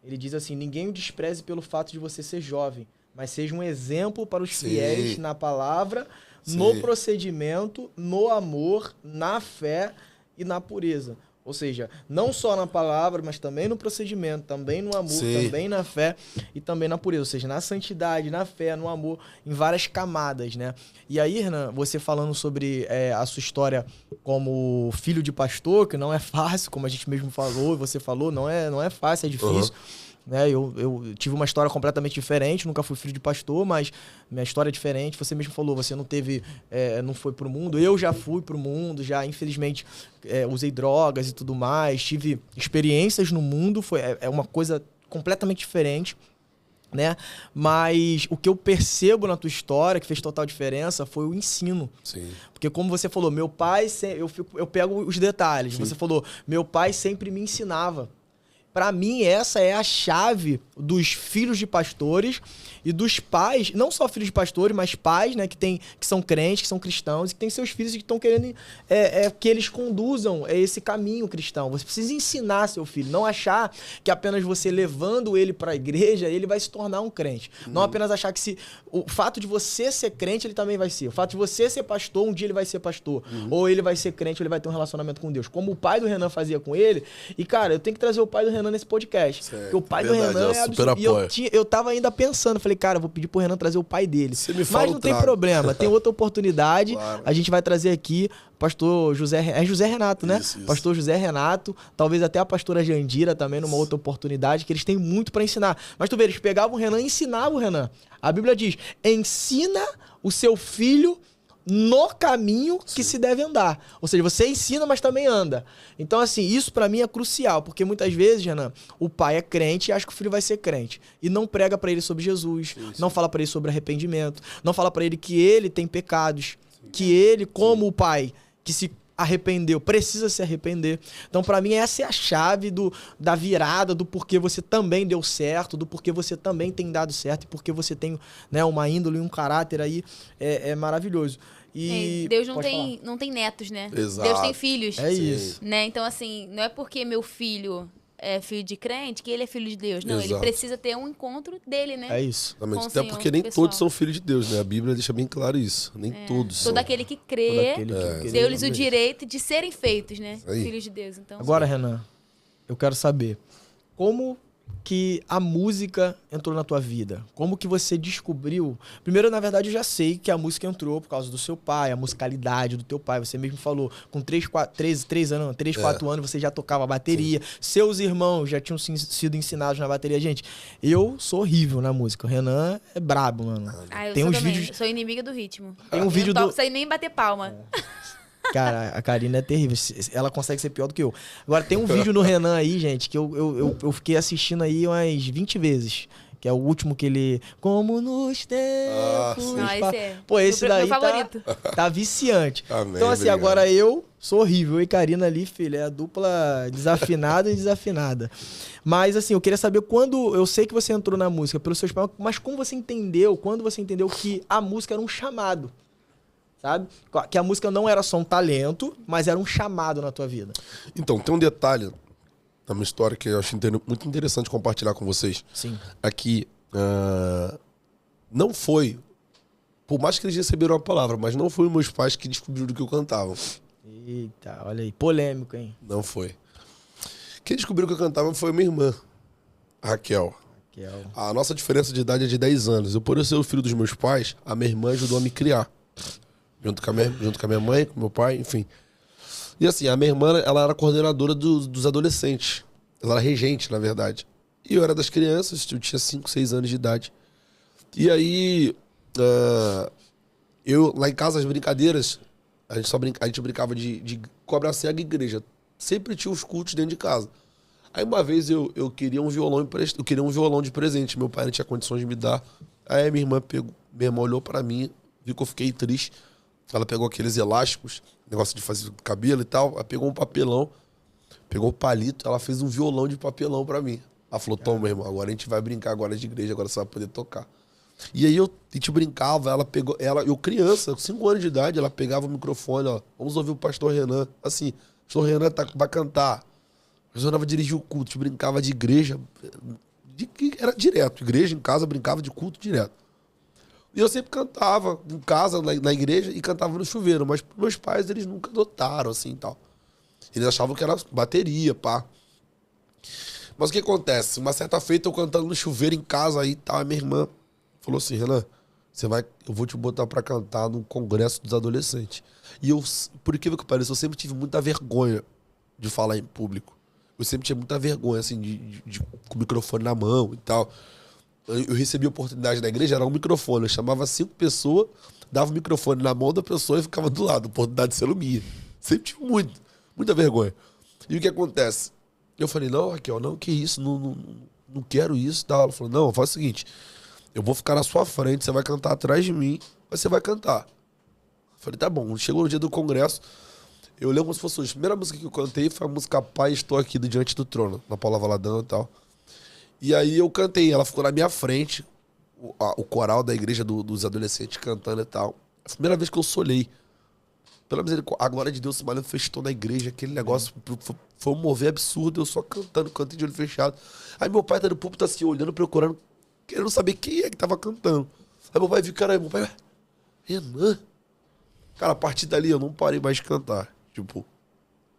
Speaker 1: Ele diz assim, ninguém o despreze pelo fato de você ser jovem, mas seja um exemplo para os fiéis na palavra, no procedimento, no amor, na fé e na pureza. Ou seja, não só na palavra, mas também no procedimento, também no amor, também na fé e também na pureza. Ou seja, na santidade, na fé, no amor, em várias camadas, né? E aí, Hernan, você falando sobre a sua história como filho de pastor, que não é fácil, como a gente mesmo falou, você falou, não é fácil, é difícil. Né? Eu tive uma história completamente diferente, nunca fui filho de pastor, mas minha história é diferente. Você mesmo falou, você não teve, não foi pro mundo. Eu já fui pro mundo, já infelizmente usei drogas e tudo mais, tive experiências no mundo, é uma coisa completamente diferente, né? Mas o que eu percebo na tua história, que fez total diferença, foi o ensino.
Speaker 3: Sim.
Speaker 1: Porque como você falou, meu pai, eu pego os detalhes. Sim. Você falou, meu pai sempre me ensinava. Para mim, essa é a chave dos filhos de pastores e dos pais, não só filhos de pastores, mas pais, né, que são crentes, que são cristãos e que têm seus filhos e que estão querendo que eles conduzam esse caminho cristão. Você precisa ensinar seu filho, não achar que apenas você levando ele para a igreja, ele vai se tornar um crente. Não apenas achar que o fato de você ser crente, ele também vai ser. O fato de você ser pastor, um dia ele vai ser pastor. Ou ele vai ser crente, ou ele vai ter um relacionamento com Deus. Como o pai do Renan fazia com ele. E, cara, eu tenho que trazer o pai do Renan nesse podcast. Certo. Porque o pai do Renan é absurdo. E eu tava ainda pensando, falei, cara, eu vou pedir pro Renan trazer o pai dele. Mas não tem problema, tem outra oportunidade. Claro. A gente vai trazer aqui pastor José... É José Renato, né? Isso. Pastor José Renato, talvez até a pastora Jandira também, numa outra oportunidade, que eles têm muito pra ensinar. Mas tu vê, eles pegavam o Renan e ensinavam o Renan. A Bíblia diz, ensina o seu filho no caminho que se deve andar. Ou seja, você ensina, mas também anda. Então, assim, isso pra mim é crucial, porque muitas vezes, Renan, o pai é crente e acha que o filho vai ser crente. E não prega pra ele sobre Jesus, não fala pra ele sobre arrependimento, não fala pra ele que ele tem pecados, que ele, como o pai que se arrependeu, precisa se arrepender. Então, pra mim, essa é a chave da virada, do porquê você também deu certo, do porquê você também tem dado certo e porquê você tem, né, uma índole e um caráter aí maravilhoso. E
Speaker 2: Deus não tem netos, né?
Speaker 3: Exato.
Speaker 2: Deus tem filhos.
Speaker 1: É isso.
Speaker 2: Né? Então, assim, não é porque meu filho é filho de crente que ele é filho de Deus. Não,
Speaker 3: Exato.
Speaker 2: ele precisa ter um encontro dele, né?
Speaker 1: É isso.
Speaker 3: Até porque nem todos são filhos de Deus, né? A Bíblia deixa bem claro isso. Nem todos são.
Speaker 2: Todo aquele que crê, deu-lhes o direito de serem feitos, né? Filhos de Deus. Então,
Speaker 1: agora, Renan, eu quero saber como que a música entrou na tua vida? Como que você descobriu? Primeiro, na verdade, eu já sei que a música entrou por causa do seu pai, a musicalidade do teu pai. Você mesmo falou, com 3, 4 anos, você já tocava bateria. Sim. Seus irmãos já tinham sido ensinados na bateria. Gente, eu sou horrível na música. O Renan é brabo, mano.
Speaker 2: Eu sou vídeos... sou inimiga do ritmo.
Speaker 1: Tem um vídeo
Speaker 2: não sei nem bater palma.
Speaker 1: Cara, a Karina é terrível. Ela consegue ser pior do que eu. Agora, tem um vídeo no Renan aí, gente, que eu fiquei assistindo aí umas 20 vezes. Que é o último que ele... Como nos tempos... Pô, esse daí tá viciante.
Speaker 3: Amém,
Speaker 1: então, assim,
Speaker 3: obrigado.
Speaker 1: Agora eu sou horrível. E Karina ali, filha, é a dupla desafinada e desafinada. Mas, assim, eu queria saber quando... Eu sei que você entrou na música pelos seus pais, mas como você entendeu, quando você entendeu que a música era um chamado? Sabe? Que a música não era só um talento, mas era um chamado na tua vida.
Speaker 3: Então, tem um detalhe na minha história que eu acho muito interessante compartilhar com vocês.
Speaker 1: Sim.
Speaker 3: Aqui, não foi, por mais que eles receberam a palavra, mas não foi meus pais que descobriram que eu cantava.
Speaker 1: Eita, olha aí. Polêmico, hein?
Speaker 3: Não foi. Quem descobriu que eu cantava foi minha irmã, a Raquel. A nossa diferença de idade é de 10 anos. Eu, por eu ser o filho dos meus pais, a minha irmã ajudou a me criar. Junto com a minha mãe, com meu pai, enfim. E assim, a minha irmã, ela era coordenadora dos adolescentes. Ela era regente, na verdade. E eu era das crianças, eu tinha 5, 6 anos de idade. E aí, eu, lá em casa, as brincadeiras, a gente brincava de cobra cega e igreja. Sempre tinha os cultos dentro de casa. Aí uma vez eu queria um violão de presente. Meu pai não tinha condições de me dar. Aí minha irmã olhou pra mim, viu que eu fiquei triste. Ela pegou aqueles elásticos, negócio de fazer cabelo e tal. Ela pegou um papelão, pegou o palito, ela fez um violão de papelão pra mim. Ela falou, toma, meu irmão, agora a gente vai brincar agora de igreja, agora você vai poder tocar. E aí a gente brincava, eu criança, com 5 anos de idade, ela pegava o microfone, ó, vamos ouvir o pastor Renan. Assim, o pastor Renan vai cantar. Eu vai dirigir o culto, a gente brincava de igreja, era direto, igreja em casa, brincava de culto direto. E eu sempre cantava em casa, na igreja, e cantava no chuveiro, mas meus pais, eles nunca notaram, assim, e tal. Eles achavam que era bateria, pá. Mas o que acontece? Uma certa feita, eu cantando no chuveiro em casa aí, tal, a minha irmã falou assim, Renan, eu vou te botar pra cantar no congresso dos adolescentes. E eu, por incrível que pareça, eu sempre tive muita vergonha de falar em público. Eu sempre tinha muita vergonha, assim, com o microfone na mão e tal. Eu recebi a oportunidade na igreja, era um microfone. Eu chamava 5 pessoas, dava o microfone na mão da pessoa e ficava do lado. Oportunidade sendo minha. Sempre tive muita vergonha. E o que acontece? Eu falei, não, Raquel, não, que isso, não quero isso. Tal. Ela falou, não, faz o seguinte, eu vou ficar na sua frente, você vai cantar atrás de mim, mas você vai cantar. Eu falei, tá bom. Chegou no dia do congresso, eu lembro como se fosse hoje. A primeira música que eu cantei foi a música Pai, Estou Aqui, do Diante do Trono, na Paula Valadão e tal. E aí eu cantei, ela ficou na minha frente, o coral da igreja dos adolescentes cantando e tal. A primeira vez que eu solhei. Pela misericórdia, a glória de Deus se manifestou na igreja, aquele negócio foi um mover absurdo, eu só cantando, cantei de olho fechado. Aí meu pai tá no púlpito assim, olhando, procurando, querendo saber quem é que tava cantando. Aí meu pai viu, cara, meu pai, Renan. Cara, a partir dali eu não parei mais de cantar. Tipo,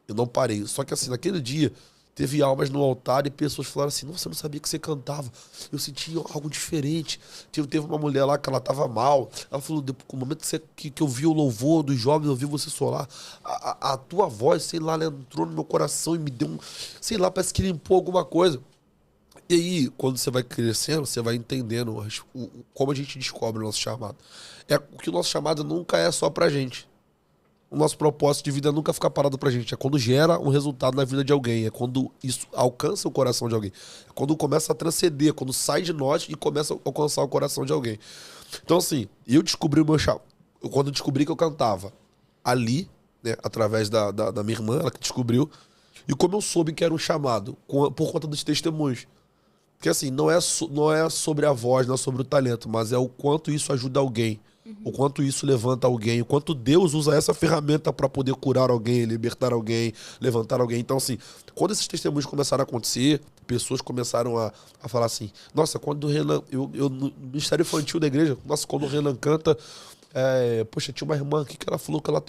Speaker 3: eu não parei. Só que assim, naquele dia, teve almas no altar e pessoas falaram assim, nossa, eu não sabia que você cantava. Eu sentia algo diferente. Teve uma mulher lá que ela tava mal. Ela falou, no momento que eu vi o louvor dos jovens, eu vi você solar, a tua voz, sei lá, ela entrou no meu coração e me deu sei lá, parece que limpou alguma coisa. E aí, quando você vai crescendo, você vai entendendo como a gente descobre o nosso chamado. Que o nosso chamado nunca é só pra gente. O nosso propósito de vida nunca fica parado pra gente. É quando gera um resultado na vida de alguém. É quando isso alcança o coração de alguém. É quando começa a transcender, quando sai de nós e começa a alcançar o coração de alguém. Então, assim, eu descobri o meu chamado. Quando eu descobri que eu cantava ali, né, através da minha irmã, ela que descobriu. E como eu soube que era um chamado, por conta dos testemunhos. Porque, assim, não é sobre a voz, não é sobre o talento, mas é o quanto isso ajuda alguém. O quanto isso levanta alguém, o quanto Deus usa essa ferramenta para poder curar alguém, libertar alguém, levantar alguém. Então, assim, quando esses testemunhos começaram a acontecer, pessoas começaram a falar assim, nossa, quando o Renan, no Ministério Infantil da igreja, nossa, quando o Renan canta, poxa, tinha uma irmã aqui que ela falou que ela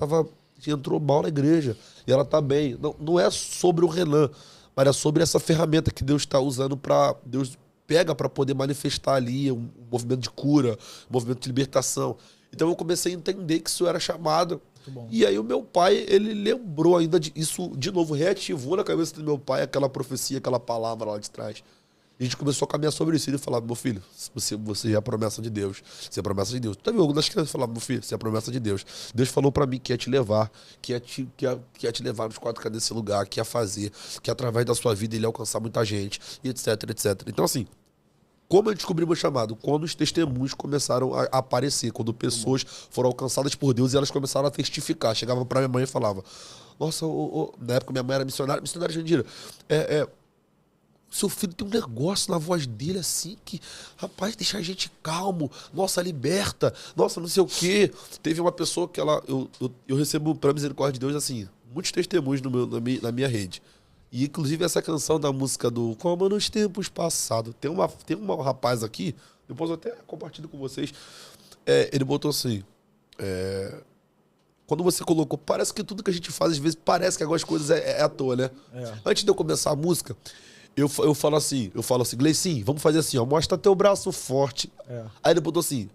Speaker 3: entrou mal na igreja e ela tá bem. Não é sobre o Renan, mas é sobre essa ferramenta que Deus está usando Deus pega para poder manifestar ali um movimento de cura, um movimento de libertação. Então eu comecei a entender que isso era chamado. E aí o meu pai, ele lembrou ainda isso, de novo, reativou na cabeça do meu pai aquela profecia, aquela palavra lá de trás. E a gente começou a caminhar sobre isso. Ele falava, meu filho, você é a promessa de Deus. Você é a promessa de Deus. Também algumas crianças falavam, meu filho, você é a promessa de Deus. Deus falou pra mim que ia te levar, que ia te levar nos 4 cantos desse lugar, que ia fazer, que através da sua vida ele ia alcançar muita gente, e etc, etc. Então, assim, como eu descobri meu chamado? Quando os testemunhos começaram a aparecer, quando pessoas foram alcançadas por Deus e elas começaram a testificar. Chegava pra minha mãe e falava, nossa, na época minha mãe era missionária Jandira, seu filho tem um negócio na voz dele assim que, rapaz, deixa a gente calmo, nossa, liberta, nossa, não sei o quê. Teve uma pessoa que eu recebo, pra misericórdia de Deus, assim, muitos testemunhos na minha rede. E inclusive essa canção da música do Como nos Tempos Passados. Tem um rapaz aqui, depois eu até compartilho com vocês. Ele botou assim, quando você colocou, parece que tudo que a gente faz, às vezes, parece que algumas coisas é à toa, né? Antes de eu começar a música, eu falo assim, Gleicinho, vamos fazer assim, ó, mostra teu braço forte. Aí ele botou assim,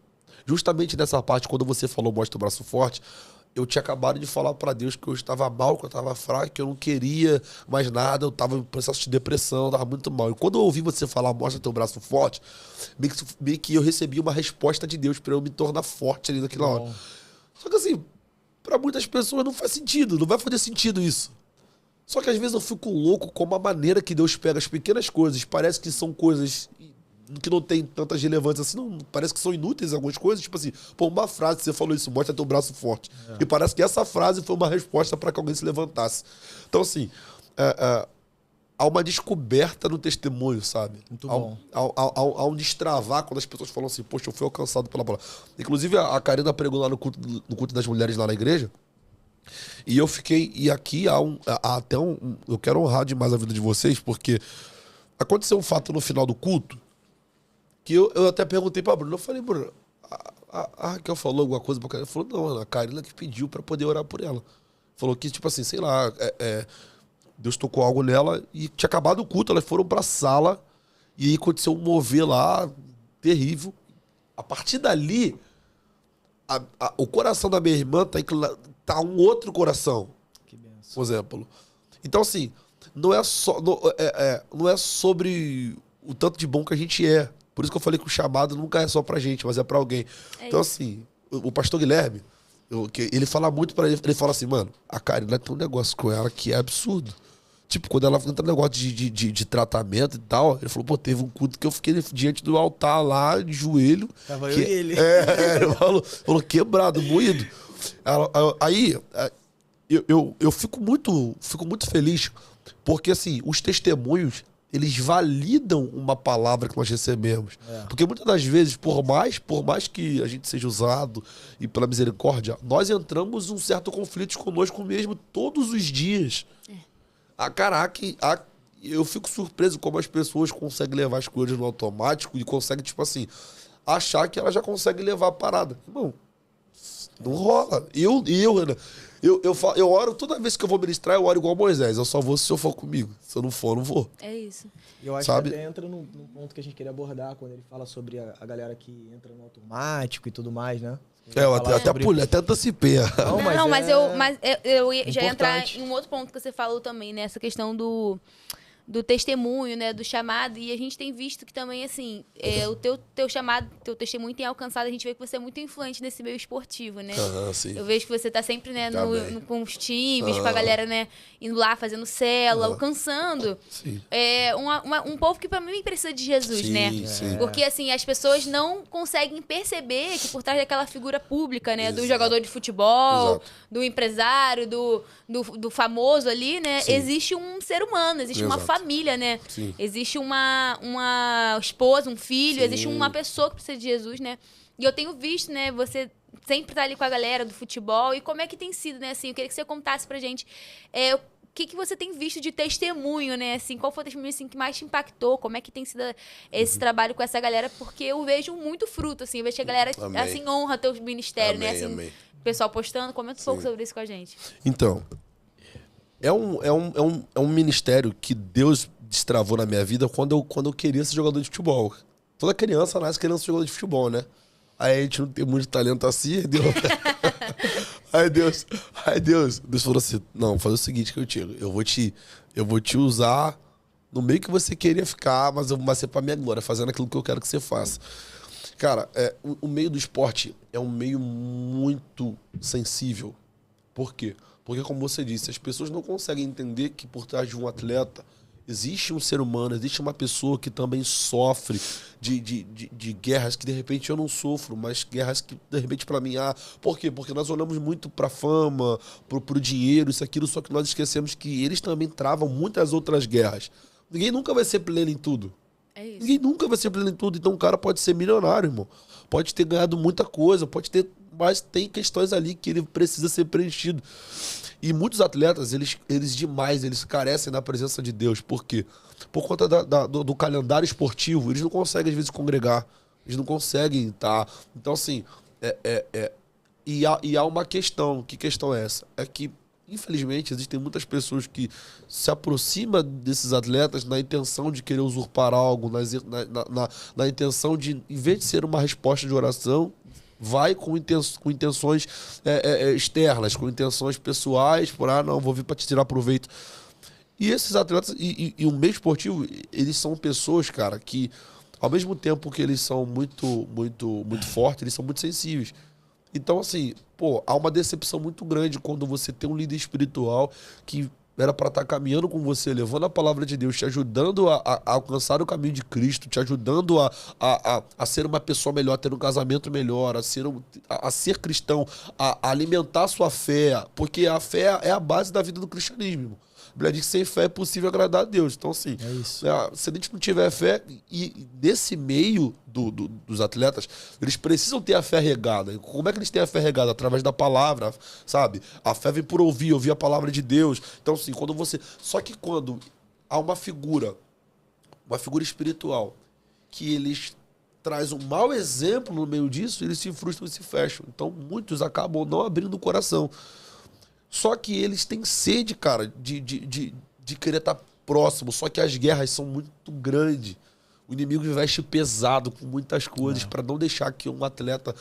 Speaker 3: justamente nessa parte, quando você falou mostra teu braço forte, eu tinha acabado de falar pra Deus que eu estava mal, que eu estava fraco, que eu não queria mais nada, eu estava em processo de depressão, eu estava muito mal. E quando eu ouvi você falar mostra teu braço forte, meio que eu recebi uma resposta de Deus pra eu me tornar forte ali naquela hora. Só que assim, pra muitas pessoas não faz sentido, não vai fazer sentido isso. Só que às vezes eu fico louco com a maneira que Deus pega as pequenas coisas, parece que são coisas que não tem tantas relevâncias assim, não, parece que são inúteis algumas coisas, tipo assim, pô, uma frase, você falou isso, mostra teu braço forte. E parece que essa frase foi uma resposta para que alguém se levantasse. Então assim, há uma descoberta no testemunho, sabe?
Speaker 1: Muito bom.
Speaker 3: Há um destravar quando as pessoas falam assim, poxa, eu fui alcançado pela palavra. Inclusive a Karina pregou lá no culto das mulheres lá na igreja, e eu fiquei, e aqui eu quero honrar demais a vida de vocês, porque aconteceu um fato no final do culto, que eu até perguntei pra Bruna, eu falei, Bruna, a Raquel falou alguma coisa pra Karina? Ela falou, não, a Karina que pediu pra poder orar por ela. Falou que, tipo assim, sei lá, Deus tocou algo nela e tinha acabado o culto, elas foram pra sala e aí aconteceu um mover lá terrível. A partir dali, o coração da minha irmã tá um outro coração.
Speaker 1: Que benção.
Speaker 3: Por exemplo. Então, assim, não é sobre o tanto de bom que a gente é. Por isso que eu falei que o chamado nunca é só pra gente, mas é pra alguém. Então, assim, o pastor Guilherme, ele fala muito pra ele fala assim, mano, a Karina tem um negócio com ela que é absurdo. Tipo, quando ela entra no negócio de tratamento e tal, ele falou, pô, teve um culto que eu fiquei diante do altar lá, de joelho.
Speaker 1: Tava eu e ele.
Speaker 3: Ele falou quebrado, moído. Aí, eu fico muito feliz, porque, assim, os testemunhos, eles validam uma palavra que nós recebemos. Porque muitas das vezes, por mais que a gente seja usado e pela misericórdia, nós entramos em um certo conflito conosco mesmo todos os dias. Caraca, eu fico surpreso como as pessoas conseguem levar as coisas no automático e conseguem, tipo assim, achar que ela já consegue levar a parada. Irmão, não rola. Eu oro, toda vez que eu vou ministrar, eu oro igual Moisés. Eu só vou se eu for comigo. Se eu não for, eu não vou.
Speaker 2: É isso.
Speaker 1: Eu acho
Speaker 3: Sabe?
Speaker 1: que até entra num ponto que a gente queria abordar, quando ele fala sobre a galera que entra no automático e tudo mais, né?
Speaker 3: Eu até antecipei.
Speaker 2: Mas eu já ia entrar
Speaker 1: Importante.
Speaker 2: em um outro ponto que você falou também, né? Essa questão do testemunho, né? Do chamado. E a gente tem visto que também, assim, o teu chamado, teu testemunho tem alcançado. A gente vê que você é muito influente nesse meio esportivo, né?
Speaker 3: Sim.
Speaker 2: Eu vejo que você tá sempre, né,
Speaker 3: Tá
Speaker 2: com os times, com a galera, né? Indo lá, fazendo célula, alcançando.
Speaker 3: Sim.
Speaker 2: Um povo que pra mim precisa de Jesus,
Speaker 3: Sim,
Speaker 2: né?
Speaker 3: sim.
Speaker 2: Porque, assim, as pessoas não conseguem perceber que por trás daquela figura pública, né? Do jogador de futebol,
Speaker 3: Exato.
Speaker 2: do empresário, do famoso ali, né?
Speaker 3: Sim.
Speaker 2: Existe um ser humano, existe uma
Speaker 3: Exato.
Speaker 2: família, né?
Speaker 3: Sim.
Speaker 2: Existe uma esposa, um filho,
Speaker 3: Sim.
Speaker 2: existe uma pessoa que precisa de Jesus, né? E eu tenho visto, né? Você sempre tá ali com a galera do futebol. E como é que tem sido, né? Assim, eu queria que você contasse pra gente o que você tem visto de testemunho, né? Assim, qual foi o testemunho assim, que mais te impactou? Como é que tem sido esse trabalho com essa galera? Porque eu vejo muito fruto, assim. Eu vejo que a galera,
Speaker 3: Amém.
Speaker 2: assim, honra teu ministério, né? Assim,
Speaker 3: Amém.
Speaker 2: o pessoal postando. Comenta um pouco sobre isso com a gente.
Speaker 3: Então, é um ministério que Deus destravou na minha vida quando eu queria ser jogador de futebol. Toda criança nasce querendo ser jogador de futebol, né? Aí a gente não tem muito talento assim, aí Deus falou assim, não, faz o seguinte que eu digo, eu vou te usar no meio que você queria ficar, mas vai ser pra minha glória, fazendo aquilo que eu quero que você faça. Cara, o meio do esporte é um meio muito sensível. Por quê? Porque, como você disse, as pessoas não conseguem entender que por trás de um atleta existe um ser humano, existe uma pessoa que também sofre de guerras que, de repente, eu não sofro, mas guerras que, de repente, pra mim, por quê? Porque nós olhamos muito pra fama, pro dinheiro, isso, aquilo, só que nós esquecemos que eles também travam muitas outras guerras. Ninguém nunca vai ser pleno em tudo.
Speaker 2: É isso.
Speaker 3: Ninguém nunca vai ser pleno em tudo. Então, o cara pode ser milionário, irmão. Pode ter ganhado muita coisa, mas tem questões ali que ele precisa ser preenchido. E muitos atletas, eles carecem da presença de Deus. Por quê? Por conta do calendário esportivo, eles não conseguem, às vezes, congregar. Eles não conseguem estar. Então, assim, E há uma questão. Que questão é essa? É que, infelizmente, existem muitas pessoas que se aproximam desses atletas na intenção de querer usurpar algo, na intenção de, em vez de ser uma resposta de oração, vai com intenções externas, com intenções pessoais, não, vou vir para te tirar proveito. E esses atletas, e o meio esportivo, eles são pessoas, cara, que ao mesmo tempo que eles são muito fortes, eles são muito sensíveis. Então, assim, há uma decepção muito grande quando você tem um líder espiritual que era para estar caminhando com você, levando a palavra de Deus, te ajudando a alcançar o caminho de Cristo, te ajudando a ser uma pessoa melhor, a ter um casamento melhor, a ser cristão, a alimentar a sua fé, porque a fé é a base da vida do cristianismo, irmão. A Bíblia diz que sem fé é possível agradar a Deus. Então, assim, se a gente não tiver fé, e nesse meio dos atletas, eles precisam ter a fé regada. Como é que eles têm a fé regada? Através da palavra, sabe? A fé vem por ouvir a palavra de Deus. Então, assim, quando você... Só que quando há uma figura espiritual, que eles traz um mau exemplo no meio disso, eles se frustram e se fecham. Então, muitos acabam não abrindo o coração. Só que eles têm sede, cara, de querer estar próximo. Só que as guerras são muito grandes. O inimigo veste pesado com muitas coisas para não deixar que um atleta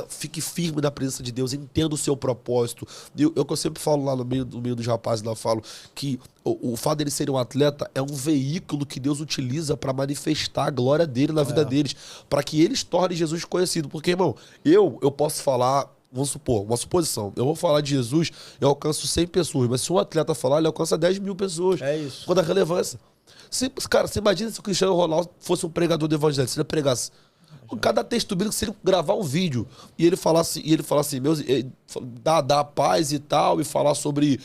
Speaker 3: fique firme na presença de Deus, entenda o seu propósito. Eu sempre falo lá no meio dos rapazes, eu falo que o fato dele ser um atleta é um veículo que Deus utiliza para manifestar a glória dele na vida deles, para que eles tornem Jesus conhecido. Porque, irmão, eu posso falar... Vamos supor, uma suposição. Eu vou falar de Jesus, eu alcanço 100 pessoas. Mas se um atleta falar, ele alcança 10 mil pessoas.
Speaker 1: É isso.
Speaker 3: Quando a relevância... Cara, você imagina se o Cristiano Ronaldo fosse um pregador do evangelho, se ele pregasse. Cada texto bíblico, se ele gravar um vídeo e ele falasse dá paz e tal, e falar sobre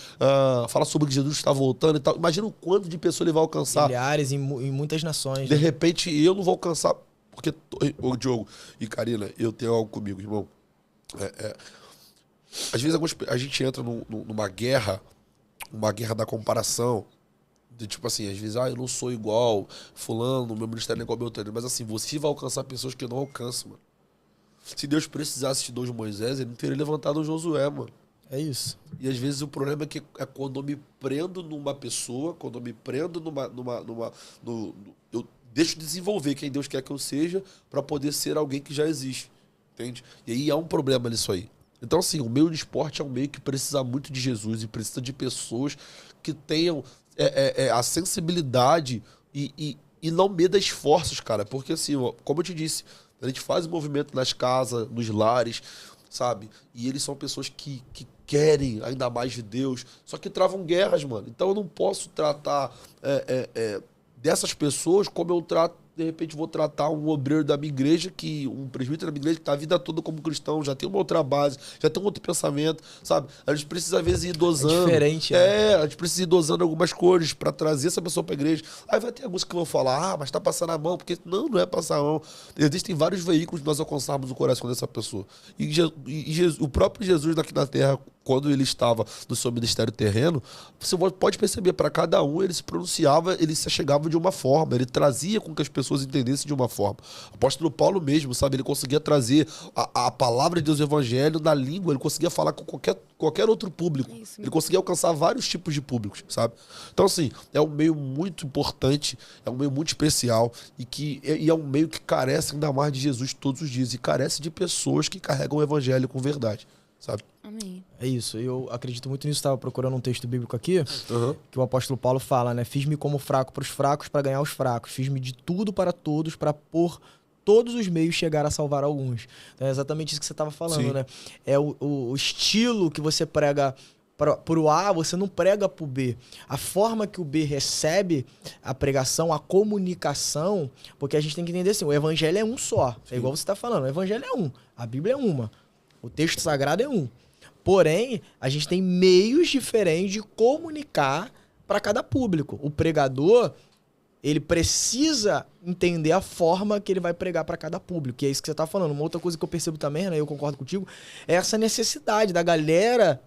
Speaker 3: que Jesus está voltando e tal. Imagina o quanto de pessoas ele vai alcançar.
Speaker 1: Milhares em muitas nações.
Speaker 3: De repente, eu não vou alcançar. Porque, ô Diogo e Karina, eu tenho algo comigo, irmão. Às vezes a gente entra numa guerra da comparação, de tipo assim, às vezes, eu não sou igual fulano, meu ministério não é igual ao meu, mas assim, você vai alcançar pessoas que eu não alcanço, mano. Se Deus precisasse de 2 Moisés, ele não teria levantado o Josué, mano.
Speaker 1: É isso.
Speaker 3: E às vezes o problema é quando eu me prendo numa pessoa, quando eu me prendo eu deixo de desenvolver quem Deus quer que eu seja para poder ser alguém que já existe. Entende? E aí há um problema nisso aí. Então, assim, o meio de esporte é um meio que precisa muito de Jesus e precisa de pessoas que tenham a sensibilidade e não meda esforços, cara. Porque, assim, como eu te disse, a gente faz o movimento nas casas, nos lares, sabe? E eles são pessoas que querem ainda mais de Deus, só que travam guerras, mano. Então eu não posso tratar dessas pessoas como eu trato. De repente vou tratar um obreiro da minha igreja, um presbítero da minha igreja que está a vida toda como cristão, já tem uma outra base, já tem um outro pensamento, sabe? A gente precisa às vezes ir dosando.
Speaker 1: É diferente,
Speaker 3: a gente precisa ir dosando algumas coisas para trazer essa pessoa para a igreja. Aí vai ter alguns que vão falar, mas está passando a mão, porque não é passar a mão. Existem vários veículos de nós alcançarmos o coração dessa pessoa. E o próprio Jesus aqui na terra, quando ele estava no seu ministério terreno, você pode perceber, para cada um ele se pronunciava, ele se achegava de uma forma, ele trazia com que as pessoas entendessem de uma forma. O apóstolo Paulo mesmo, sabe, ele conseguia trazer a palavra de Deus, o evangelho, na língua, ele conseguia falar com qualquer outro público. Ele conseguia alcançar vários tipos de públicos, sabe? Então, assim, é um meio muito importante, é um meio muito especial e é um meio que carece ainda mais de Jesus todos os dias e carece de pessoas que carregam o evangelho com verdade, sabe?
Speaker 2: Amém.
Speaker 1: É isso, eu acredito muito nisso. Estava procurando um texto bíblico aqui, que o apóstolo Paulo fala, né? Fiz-me como fraco para os fracos para ganhar os fracos. Fiz-me de tudo para todos para por todos os meios chegar a salvar alguns. Então, é exatamente isso que você estava falando,
Speaker 3: Sim.
Speaker 1: né? É o estilo que você prega para o A, você não prega para o B. A forma que o B recebe a pregação, a comunicação, porque a gente tem que entender assim, o evangelho é um só. É igual você está falando, o evangelho é um, a Bíblia é uma, o texto sagrado é um. Porém, a gente tem meios diferentes de comunicar para cada público. O pregador, ele precisa entender a forma que ele vai pregar para cada público. E é isso que você está falando. Uma outra coisa que eu percebo também, né, eu concordo contigo, é essa necessidade da galera,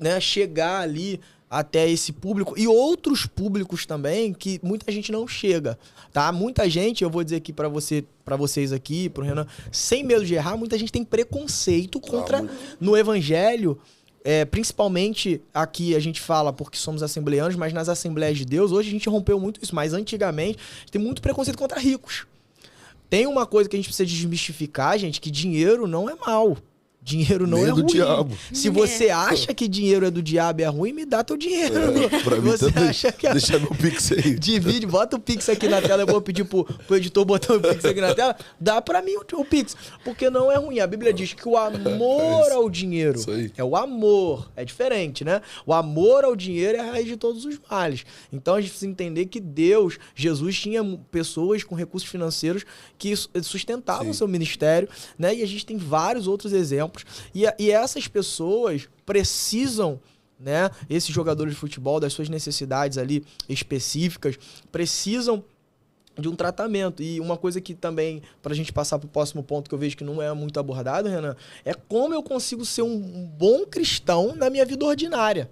Speaker 1: né, chegar ali até esse público e outros públicos também que muita gente não chega, tá? Muita gente, eu vou dizer aqui para vocês aqui, pro Renan, sem medo de errar, muita gente tem preconceito contra no evangelho, principalmente aqui a gente fala porque somos assembleanos, mas nas Assembleias de Deus, hoje a gente rompeu muito isso, mas antigamente tem muito preconceito contra ricos. Tem uma coisa que a gente precisa desmistificar, gente, que dinheiro não é mal. Dinheiro não é ruim.
Speaker 3: Diabo.
Speaker 1: Se você acha que dinheiro é do diabo e é ruim, me dá teu dinheiro.
Speaker 3: Pra mim
Speaker 1: você
Speaker 3: também.
Speaker 1: acha que
Speaker 3: Deixa meu Pix aí.
Speaker 1: Divide, bota o Pix aqui na tela. Eu vou pedir pro editor botar o Pix aqui na tela. Dá pra mim o Pix. Porque não é ruim. A Bíblia diz que o amor ao dinheiro é o amor. É diferente, né? O amor ao dinheiro é a raiz de todos os males. Então a gente precisa entender que Deus, Jesus, tinha pessoas com recursos financeiros que sustentavam o seu ministério, né? E a gente tem vários outros exemplos. E essas pessoas precisam, né? Esses jogadores de futebol, das suas necessidades ali específicas, precisam de um tratamento. E uma coisa que também, para a gente passar para o próximo ponto que eu vejo que não é muito abordado, Renan, é como eu consigo ser um bom cristão na minha vida ordinária.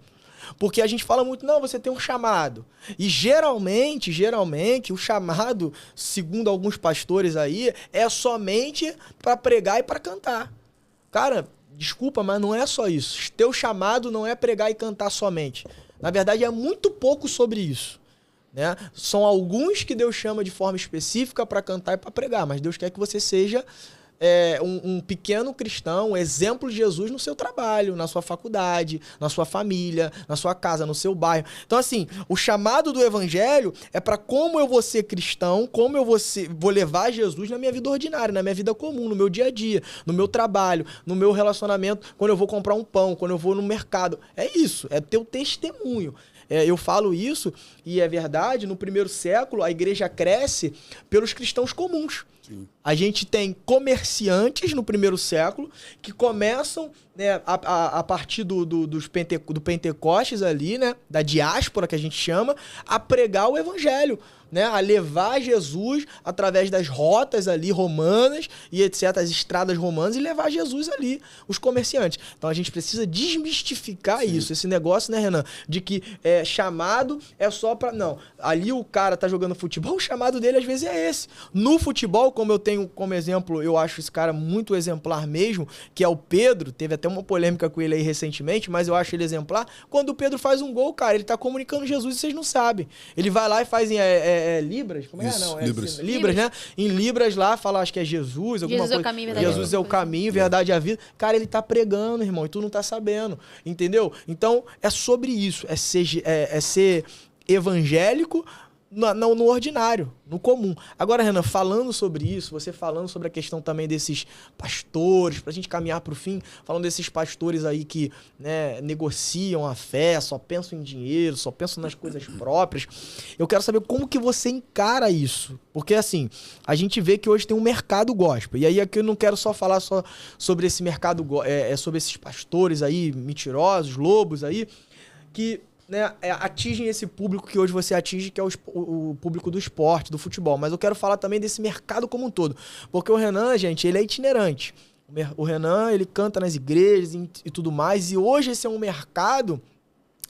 Speaker 1: Porque a gente fala muito, não, você tem um chamado. E geralmente, o chamado, segundo alguns pastores aí, é somente para pregar e para cantar. Cara, desculpa, mas não é só isso. Teu chamado não é pregar e cantar somente. Na verdade, é muito pouco sobre isso, né? São alguns que Deus chama de forma específica para cantar e para pregar, mas Deus quer que você seja um pequeno cristão, um exemplo de Jesus no seu trabalho, na sua faculdade, na sua família, na sua casa, no seu bairro. Então, assim, o chamado do evangelho é para como eu vou ser cristão, como eu vou levar Jesus na minha vida ordinária, na minha vida comum, no meu dia a dia, no meu trabalho, no meu relacionamento, quando eu vou comprar um pão, quando eu vou no mercado. É isso, é teu testemunho. Eu falo isso e é verdade, no primeiro século a igreja cresce pelos cristãos comuns. Sim. A gente tem comerciantes no primeiro século que começam, né, a partir do Pentecostes ali, né, da diáspora que a gente chama, a pregar o evangelho, né, a levar Jesus através das rotas ali romanas e etc, as estradas romanas, e levar Jesus ali, os comerciantes. Então a gente precisa desmistificar isso, esse negócio, né, Renan, de que chamado é só pra... Não, ali o cara tá jogando futebol, o chamado dele às vezes é esse. No futebol, como eu tenho como exemplo, eu acho esse cara muito exemplar mesmo, que é o Pedro, teve até uma polêmica com ele aí recentemente, mas eu acho ele exemplar. Quando o Pedro faz um gol, cara, ele tá comunicando Jesus e vocês não sabem. Ele vai lá e faz em Libras? Como é?
Speaker 3: Isso,
Speaker 1: não,
Speaker 3: Libras.
Speaker 1: Libras, né? Em Libras lá, fala, acho que é Jesus, alguma
Speaker 2: Jesus
Speaker 1: coisa.
Speaker 2: É o caminho, verdade.
Speaker 1: Jesus é o caminho, verdade e a vida. Cara, ele tá pregando, irmão, e tu não tá sabendo, entendeu? Então, é sobre isso, é ser evangélico no ordinário, no comum. Agora, Renan, falando sobre isso, você falando sobre a questão também desses pastores, pra gente caminhar pro fim, falando desses pastores aí que, né, negociam a fé, só pensam em dinheiro, só pensam nas coisas próprias, eu quero saber como que você encara isso. Porque, assim, a gente vê que hoje tem um mercado gospel, e aí aqui eu não quero só falar só sobre esse mercado, sobre esses pastores aí, mentirosos, lobos aí, que... né, atingem esse público que hoje você atinge, que é o público do esporte, do futebol. Mas eu quero falar também desse mercado como um todo. Porque o Renan, gente, ele é itinerante. O Renan, ele canta nas igrejas e tudo mais. E hoje esse é um mercado,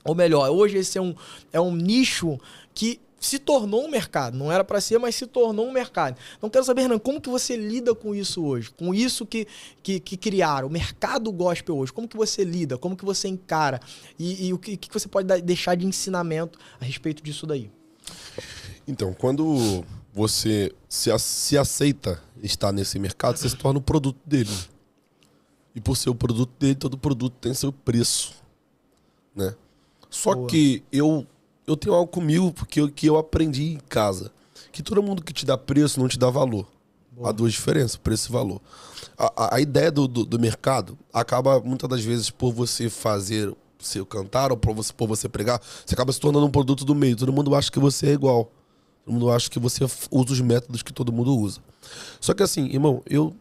Speaker 1: ou melhor, hoje esse é um nicho que se tornou um mercado. Não era para ser, mas se tornou um mercado. Então quero saber, Renan, como que você lida com isso hoje? Com isso que criaram, o mercado gospel hoje. Como que você lida? Como que você encara? E o que você pode deixar de ensinamento a respeito disso daí?
Speaker 3: Então, quando você se aceita estar nesse mercado, você se torna o produto dele. E por ser o produto dele, todo produto tem seu preço, né? Só
Speaker 1: Boa.
Speaker 3: que eu tenho algo comigo que eu aprendi em casa. Que todo mundo que te dá preço não te dá valor. Boa. Há duas diferenças, preço e valor. A ideia do mercado acaba, muitas das vezes, por você fazer seu cantar ou por você pregar, você acaba se tornando um produto do meio. Todo mundo acha que você é igual. Todo mundo acha que você usa os métodos que todo mundo usa. Só que assim, irmão, eu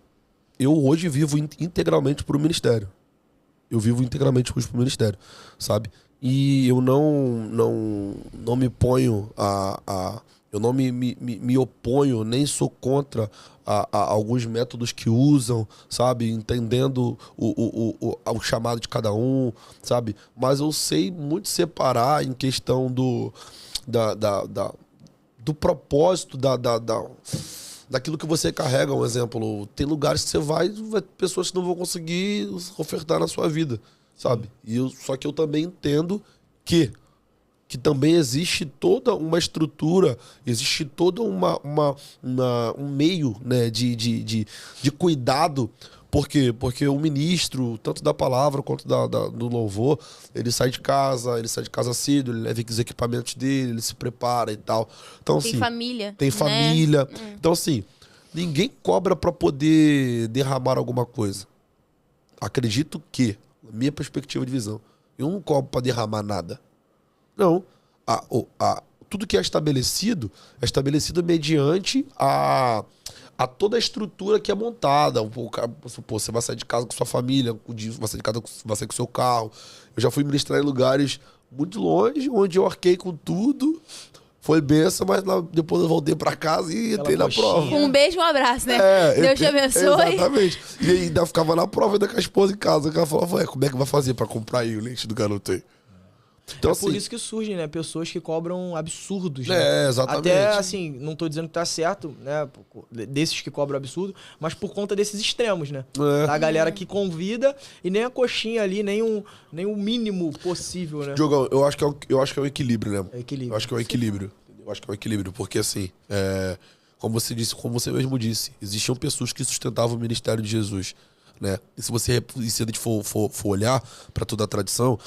Speaker 3: hoje vivo integralmente pro ministério. Eu vivo integralmente hoje pro ministério, sabe? E eu não me ponho a Eu não me oponho, nem sou contra a alguns métodos que usam, sabe? Entendendo o chamado de cada um, sabe? Mas eu sei muito separar em questão do propósito, daquilo que você carrega. Um exemplo, tem lugares que você vai pessoas que não vão conseguir ofertar na sua vida, sabe? Só que eu também entendo que também existe toda uma estrutura, existe todo um meio, né, de cuidado. Por quê? Porque o ministro, tanto da palavra quanto do louvor, ele sai de casa cedo, ele leva os equipamentos dele, ele se prepara e tal. Então,
Speaker 2: Tem
Speaker 3: assim,
Speaker 2: família.
Speaker 3: Tem
Speaker 2: né?
Speaker 3: família. Então, assim, ninguém cobra para poder derramar alguma coisa. Acredito que, na minha perspectiva de visão, eu não cobro para derramar nada. Não. Tudo que é estabelecido mediante a toda a estrutura que é montada. Você vai sair de casa com sua família, vai sair com seu carro. Eu já fui ministrar em lugares muito longe, onde eu arquei com tudo. Foi benção, mas depois eu voltei pra casa e entrei na prova.
Speaker 2: Um beijo e um abraço, né? Deus te abençoe.
Speaker 3: Exatamente. E ainda ficava na prova, ainda com a esposa em casa. Ela falava, como é que vai fazer pra comprar aí o leite do garoto aí? Então,
Speaker 1: por isso que surgem, né, pessoas que cobram absurdos, né?
Speaker 3: Exatamente.
Speaker 1: Até, assim, não tô dizendo que tá certo, né, desses que cobram absurdo, mas por conta desses extremos, né? Da galera que convida e nem a coxinha ali, nem o mínimo possível, né?
Speaker 3: Diogão, eu acho que é um equilíbrio, né?
Speaker 1: É equilíbrio.
Speaker 3: Eu acho que é um equilíbrio. Eu acho que é um equilíbrio, porque assim, como você mesmo disse, existiam pessoas que sustentavam o ministério de Jesus, né? E se a gente for olhar para toda a tradição,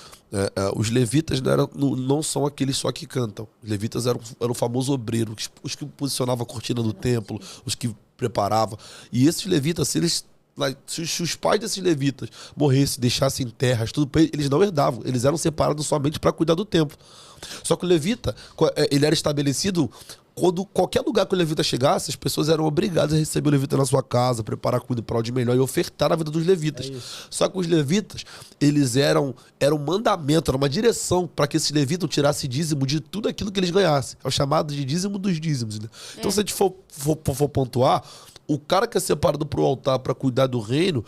Speaker 3: os levitas não são aqueles só que cantam. Os levitas eram o famoso obreiro, os que posicionavam a cortina do templo, os que preparavam. E esses levitas, se os pais desses levitas morressem, deixassem terras, tudo, eles não herdavam. Eles eram separados somente para cuidar do templo. Só que o levita, ele era estabelecido quando qualquer lugar que o levita chegasse, as pessoas eram obrigadas a receber o levita na sua casa, preparar comida para o de melhor e ofertar a vida dos levitas. Só que os levitas, eles eram um mandamento, era uma direção para que esses levitas tirassem dízimo de tudo aquilo que eles ganhassem. É o chamado de dízimo dos dízimos, né? Então, se a gente for pontuar, o cara que é separado para o altar para cuidar do reino,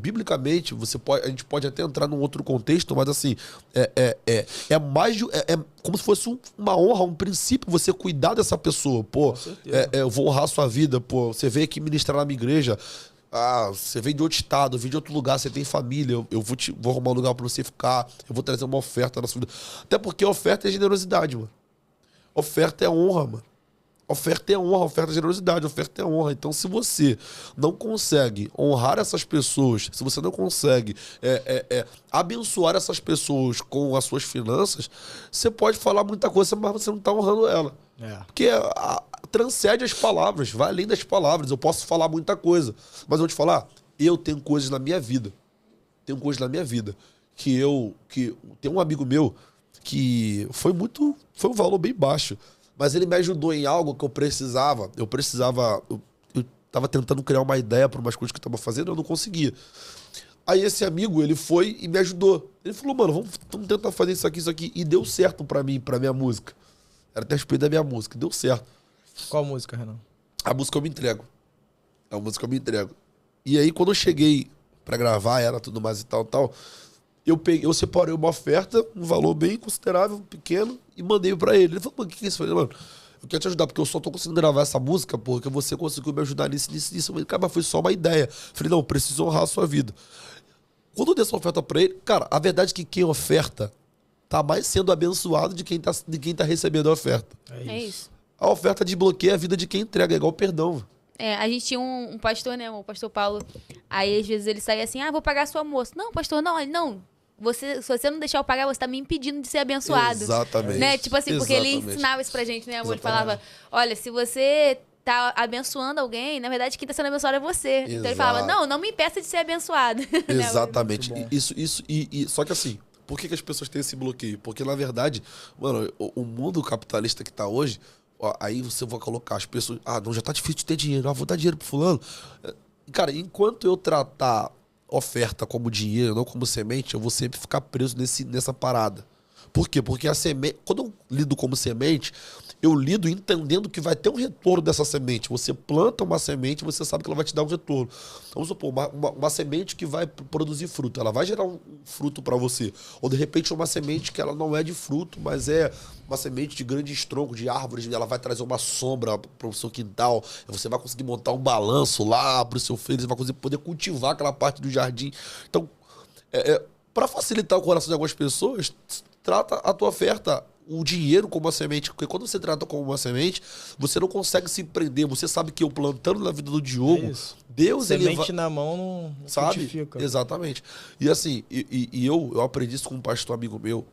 Speaker 3: biblicamente, a gente pode até entrar num outro contexto, mas assim, como se fosse uma honra, um princípio você cuidar dessa pessoa. Pô, eu vou honrar a sua vida, pô, você veio aqui ministrar na minha igreja, você veio de outro estado, veio de outro lugar, você tem família, eu vou arrumar um lugar para você ficar, eu vou trazer uma oferta na sua vida. Até porque oferta é generosidade, mano. Oferta é honra, mano. Oferta é honra, oferta é generosidade, oferta é honra. Então, se você não consegue honrar essas pessoas, se você não consegue abençoar essas pessoas com as suas finanças, você pode falar muita coisa, mas você não está honrando ela. Porque transcende as palavras, vai além das palavras. Eu posso falar muita coisa, mas eu vou te falar, eu tenho coisas na minha vida. Que tem um amigo meu que foi um valor bem baixo. Mas ele me ajudou em algo que eu precisava. Eu tava tentando criar uma ideia para umas coisas que eu tava fazendo, eu não conseguia. Aí esse amigo, ele foi e me ajudou. Ele falou, mano, vamos tentar fazer isso aqui. E deu certo pra mim, pra minha música. Era até a respeito da minha música. Deu certo.
Speaker 1: Qual música, Renan?
Speaker 3: A música Eu Me Entrego. É a música Eu Me Entrego. E aí, quando eu cheguei pra gravar ela, tudo mais e tal, eu separei uma oferta, um valor bem considerável, pequeno, e mandei pra ele. Ele falou, mano, o que é isso? Eu falei, mano, eu quero te ajudar, porque eu só tô conseguindo gravar essa música, porque você conseguiu me ajudar nisso. Eu falei, cara, mas foi só uma ideia. Eu falei, não, preciso honrar a sua vida. Quando eu dei essa oferta pra ele, cara, a verdade é que quem oferta tá mais sendo abençoado de quem tá recebendo a oferta.
Speaker 2: É isso.
Speaker 3: A oferta desbloqueia a vida de quem entrega, é igual o perdão.
Speaker 2: A gente tinha um pastor, né, o pastor Paulo, aí às vezes ele saía assim, vou pagar seu almoço. Não, pastor, não, ele não. Se você não deixar eu pagar, você tá me impedindo de ser abençoado.
Speaker 3: Exatamente.
Speaker 2: Né? Tipo assim, porque ele ensinava isso pra gente, né, amor? Ele falava, olha, se você tá abençoando alguém, na verdade, quem tá sendo abençoado é você.
Speaker 3: Exato.
Speaker 2: Então ele falava, não me impeça de ser abençoado.
Speaker 3: Exatamente. Só que assim, por que as pessoas têm esse bloqueio? Porque, na verdade, mano, o mundo capitalista que tá hoje, aí você vai colocar as pessoas, não, já tá difícil de ter dinheiro, vou dar dinheiro pro fulano. Cara, enquanto eu tratar oferta como dinheiro, não como semente, eu vou sempre ficar preso nessa parada. Por quê? Porque a semente, quando eu lido como semente, eu lido entendendo que vai ter um retorno dessa semente. Você planta uma semente, você sabe que ela vai te dar um retorno. Vamos supor, uma semente que vai produzir fruto, ela vai gerar um fruto para você. Ou de repente uma semente que ela não é de fruto, mas é uma semente de grandes troncos, de árvores, ela vai trazer uma sombra para o seu quintal. Você vai conseguir montar um balanço lá para o seu filho, você vai conseguir poder cultivar aquela parte do jardim. Então, para facilitar o coração de algumas pessoas, trata a tua oferta, o dinheiro como uma semente. Porque quando você trata como uma semente, você não consegue se prender. Você sabe que eu plantando na vida do Diogo, Deus...
Speaker 1: Semente na mão não
Speaker 3: sabe?
Speaker 1: Frutifica.
Speaker 3: Exatamente. E assim, eu aprendi isso com um pastor amigo meu,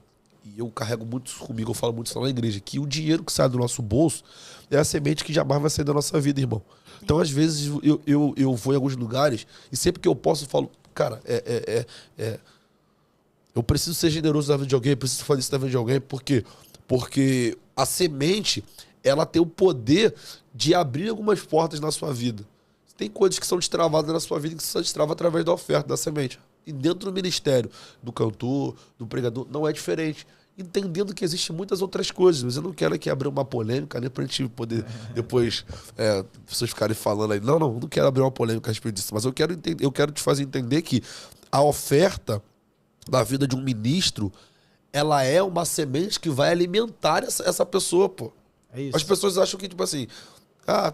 Speaker 3: e eu carrego muito isso comigo, eu falo muito isso lá na igreja, que o dinheiro que sai do nosso bolso é a semente que jamais vai sair da nossa vida, irmão. Então, às vezes, eu vou em alguns lugares e sempre que eu posso, eu falo, cara, eu preciso ser generoso na vida de alguém, eu preciso fazer isso na vida de alguém, porque a semente, ela tem o poder de abrir algumas portas na sua vida. Tem coisas que são destravadas na sua vida que só destrava através da oferta, da semente. E dentro do ministério, do cantor, do pregador, não é diferente. Entendendo que existem muitas outras coisas, mas eu não quero aqui abrir uma polêmica, nem pra gente poder depois pessoas ficarem falando aí. Não quero abrir uma polêmica a respeito disso, mas eu quero te fazer entender que a oferta na vida de um ministro, ela é uma semente que vai alimentar essa pessoa, pô.
Speaker 1: É isso.
Speaker 3: As pessoas acham que, tipo assim,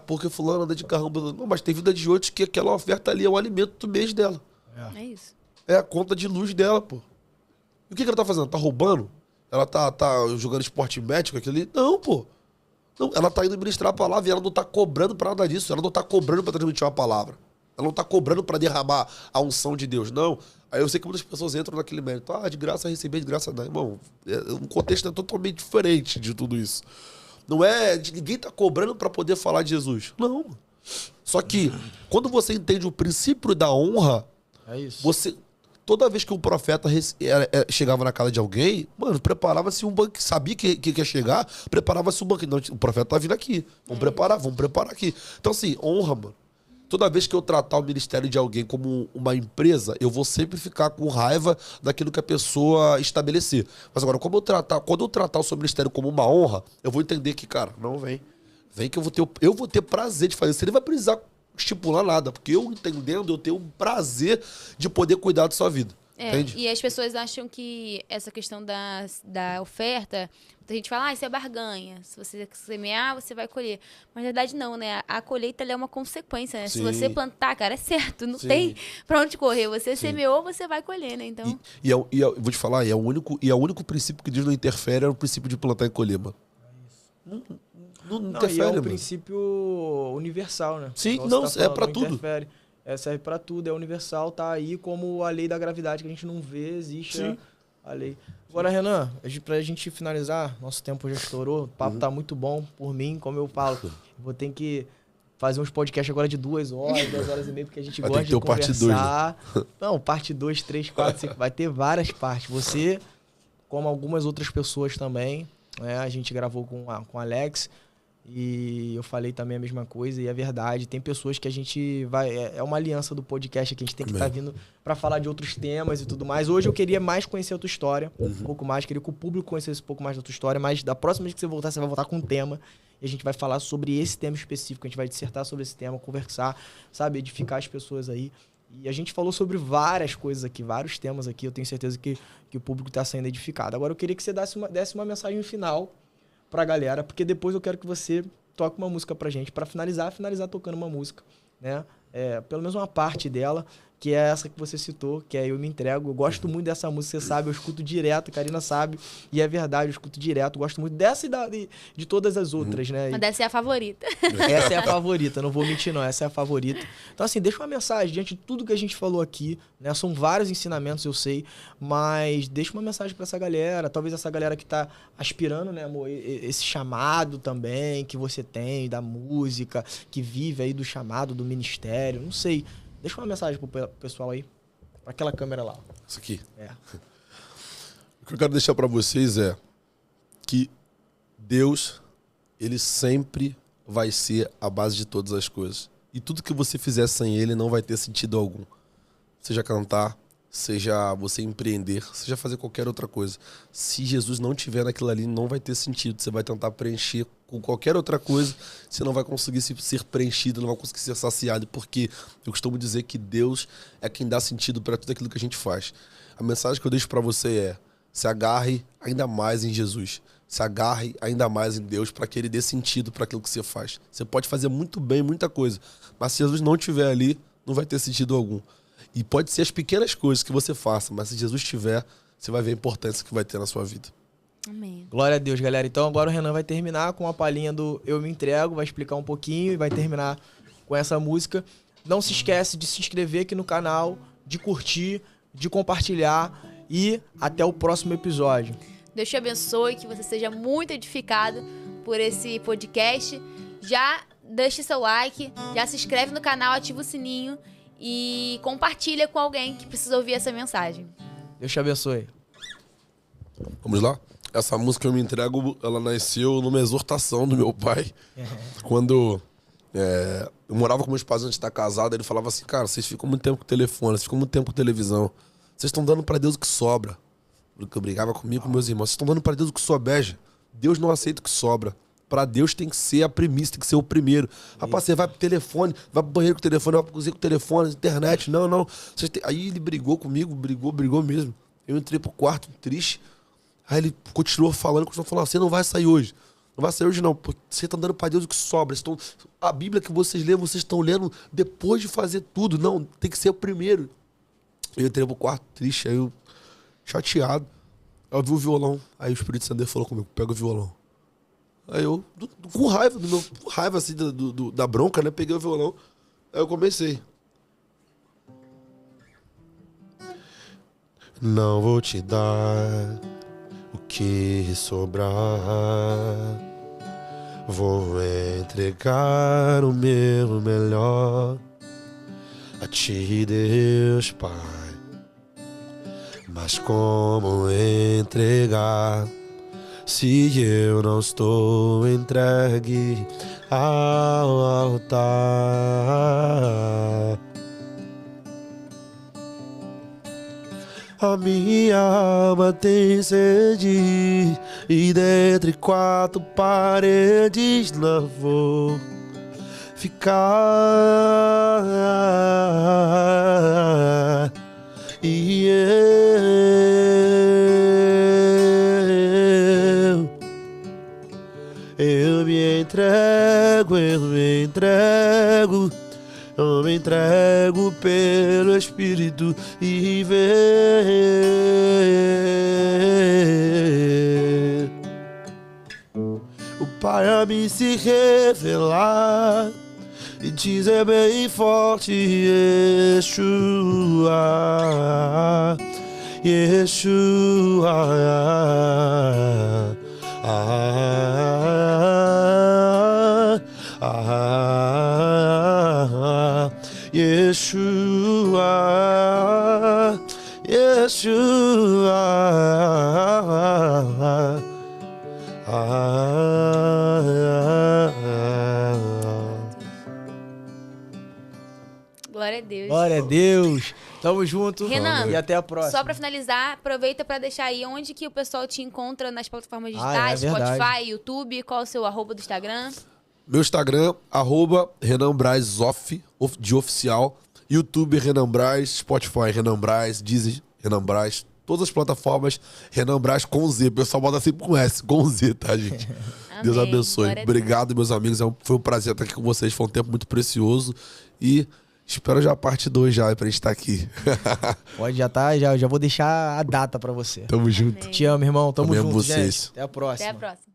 Speaker 3: porque fulano anda de carrão. Não, mas tem vida de outros que aquela oferta ali é o alimento do mês dela.
Speaker 2: É isso.
Speaker 3: É a conta de luz dela, pô. E o que ela tá fazendo? Tá roubando? Ela tá jogando esporte médico, aquilo ali? Não, pô. Não, ela tá indo ministrar a palavra e ela não tá cobrando pra nada disso. Ela não tá cobrando pra transmitir uma palavra. Ela não tá cobrando pra derramar a unção de Deus, não. Aí eu sei que muitas pessoas entram naquele mérito. De graça receber, de graça não. Irmão, o contexto é totalmente diferente de tudo isso. Não é... Ninguém tá cobrando pra poder falar de Jesus. Não. Só que, quando você entende o princípio da honra, você... Toda vez que um profeta chegava na casa de alguém, mano, preparava-se um banquete. Sabia que ia chegar, preparava-se um banquete. Não, o profeta tá vindo aqui. Vamos preparar aqui. Então, assim, honra, mano. Toda vez que eu tratar o ministério de alguém como uma empresa, eu vou sempre ficar com raiva daquilo que a pessoa estabelecer. Mas agora, quando eu tratar o seu ministério como uma honra, eu vou entender que, cara, não vem. Vem que eu vou ter prazer de fazer. Você nem vai precisar estipular nada, porque eu entendendo, eu tenho um prazer de poder cuidar da sua vida. Entende?
Speaker 2: E as pessoas acham que essa questão da oferta, muita gente fala, isso é barganha. Se você semear, você vai colher. Mas na verdade não, né? A colheita é uma consequência, né? Se você plantar, cara, é certo. Não tem pra onde correr. Você semeou, você vai colher, né? Então...
Speaker 3: vou te falar, é o único princípio que Deus não interfere é o princípio de plantar e colher, mano. Não interfere,
Speaker 1: e é um
Speaker 3: mano.
Speaker 1: princípio universal, né?
Speaker 3: Sim, não, é pra tudo.
Speaker 1: Interfere. Serve pra tudo, é universal, tá aí como a lei da gravidade que a gente não vê, existe a lei. Agora, Renan, pra gente finalizar, nosso tempo já estourou, o papo tá muito bom por mim, como eu falo. Vou ter que fazer uns podcasts agora de 2 horas, 2 horas e meia, porque a gente gosta de conversar. Parte 2, né? Não, parte 2, 3, 4, 5, vai ter várias partes. Você, como algumas outras pessoas também, né? A gente gravou com o Alex, e eu falei também a mesma coisa, e é verdade. Tem pessoas que a gente vai... É uma aliança do podcast que a gente tem que estar vindo para falar de outros temas e tudo mais. Hoje eu queria mais conhecer a tua história, um pouco mais. Queria que o público conhecesse um pouco mais da tua história, mas da próxima vez que você vai voltar com um tema. E a gente vai falar sobre esse tema específico. A gente vai dissertar sobre esse tema, conversar, sabe? Edificar as pessoas aí. E a gente falou sobre várias coisas aqui, vários temas aqui. Eu tenho certeza que o público está sendo edificado. Agora eu queria que você desse uma mensagem final pra galera, porque depois eu quero que você toque uma música pra gente, pra finalizar tocando uma música, né? Pelo menos uma parte dela, que é essa que você citou, que é Eu Me Entrego. Eu gosto muito dessa música, você sabe, eu escuto direto, a Karina sabe, e é verdade, eu escuto direto, gosto muito dessa e de todas as outras, né?
Speaker 2: Mas dessa é a favorita.
Speaker 1: Essa é a favorita, não vou mentir não, essa é a favorita. Então assim, deixa uma mensagem diante de tudo que a gente falou aqui, né? São vários ensinamentos, eu sei, mas deixa uma mensagem pra essa galera, talvez essa galera que tá aspirando, né, amor, esse chamado também que você tem da música, que vive aí do chamado, do ministério, não sei. Deixa uma mensagem pro pessoal aí, pra aquela câmera lá.
Speaker 3: Isso aqui. O que eu quero deixar pra vocês é que Deus, ele sempre vai ser a base de todas as coisas. E tudo que você fizer sem ele não vai ter sentido algum. Seja cantar, seja você empreender, seja fazer qualquer outra coisa. Se Jesus não tiver naquilo ali, não vai ter sentido. Você vai tentar preencher com qualquer outra coisa, você não vai conseguir ser preenchido, não vai conseguir ser saciado, porque eu costumo dizer que Deus é quem dá sentido para tudo aquilo que a gente faz. A mensagem que eu deixo para você é: se agarre ainda mais em Jesus. Se agarre ainda mais em Deus para que Ele dê sentido para aquilo que você faz. Você pode fazer muito bem, muita coisa, mas se Jesus não estiver ali, não vai ter sentido algum. E pode ser as pequenas coisas que você faça, mas se Jesus estiver, você vai ver a importância que vai ter na sua vida.
Speaker 2: Amém.
Speaker 1: Glória a Deus, galera. Então agora o Renan vai terminar com a palhinha do Eu Me Entrego, vai explicar um pouquinho e vai terminar com essa música. Não se esquece de se inscrever aqui no canal, de curtir, de compartilhar e até o próximo episódio.
Speaker 2: Deus te abençoe, que você seja muito edificado por esse podcast. Já deixe seu like, já se inscreve no canal, ativa o sininho e compartilha com alguém que precisa ouvir essa mensagem.
Speaker 1: Deus te abençoe.
Speaker 3: Vamos lá? Essa música Eu Me Entrego, ela nasceu numa exortação do meu pai. Quando eu morava com meus pais antes de estar casado, ele falava assim: cara, vocês ficam muito tempo com o telefone, vocês ficam muito tempo com televisão. Vocês estão dando pra Deus o que sobra. Porque eu brigava comigo e com meus irmãos. Vocês estão dando pra Deus o que sobeja. Deus não aceita o que sobra. Pra Deus tem que ser a premissa, tem que ser o primeiro. Rapaz, você vai pro telefone, vai pro banheiro com o telefone, vai pro cozinha com o telefone, internet. Não. Aí ele brigou comigo, brigou mesmo. Eu entrei pro quarto triste. Aí ele continuou falando, você não vai sair hoje. Não vai sair hoje não, porque você tá dando pra Deus o que sobra. A Bíblia que vocês lêem, vocês estão lendo depois de fazer tudo. Não, tem que ser o primeiro. Eu entrei pro quarto triste, aí eu, chateado. Eu vi o violão. Aí o Espírito Santo falou comigo: pega o violão. Aí eu, com raiva assim, da bronca, né? Peguei o violão. Aí eu comecei. Não vou te dar o que sobrar. Vou entregar o meu melhor a ti, Deus Pai. Mas como entregar se eu não estou entregue ao altar? A minha alma tem sede e dentre quatro paredes não vou ficar. E eu me entrego, eu me entrego pelo Espírito e ver o Pai a me se revelar e dizer bem forte: Yeshua, Yeshua, Yeshua, Yeshua.
Speaker 2: Glória a Deus.
Speaker 1: Glória a Deus. Tamo junto.
Speaker 2: Renan,
Speaker 1: e até a próxima.
Speaker 2: Só pra finalizar, aproveita pra deixar aí onde que o pessoal te encontra nas plataformas digitais,
Speaker 1: verdade.
Speaker 2: Spotify, YouTube, qual é o seu @ do Instagram?
Speaker 3: Meu Instagram, @RenanBrazOff, de oficial. YouTube, Renan Braz. Spotify, Renan Braz. Deezer, Renan Braz. Todas as plataformas, Renan Braz com Z. O pessoal bota sempre com S, com Z, tá, gente?
Speaker 2: Amém.
Speaker 3: Deus abençoe.
Speaker 2: Glória a
Speaker 3: Obrigado, meus amigos. Foi um prazer estar aqui com vocês. Foi um tempo muito precioso. E espero já a parte 2 já, pra gente estar aqui.
Speaker 1: Pode, já vou deixar a data pra você.
Speaker 3: Tamo junto.
Speaker 1: Te amo, irmão. Tamo
Speaker 3: Amém,
Speaker 1: junto,
Speaker 3: vocês.
Speaker 1: gente. Até a próxima.
Speaker 2: Até a próxima.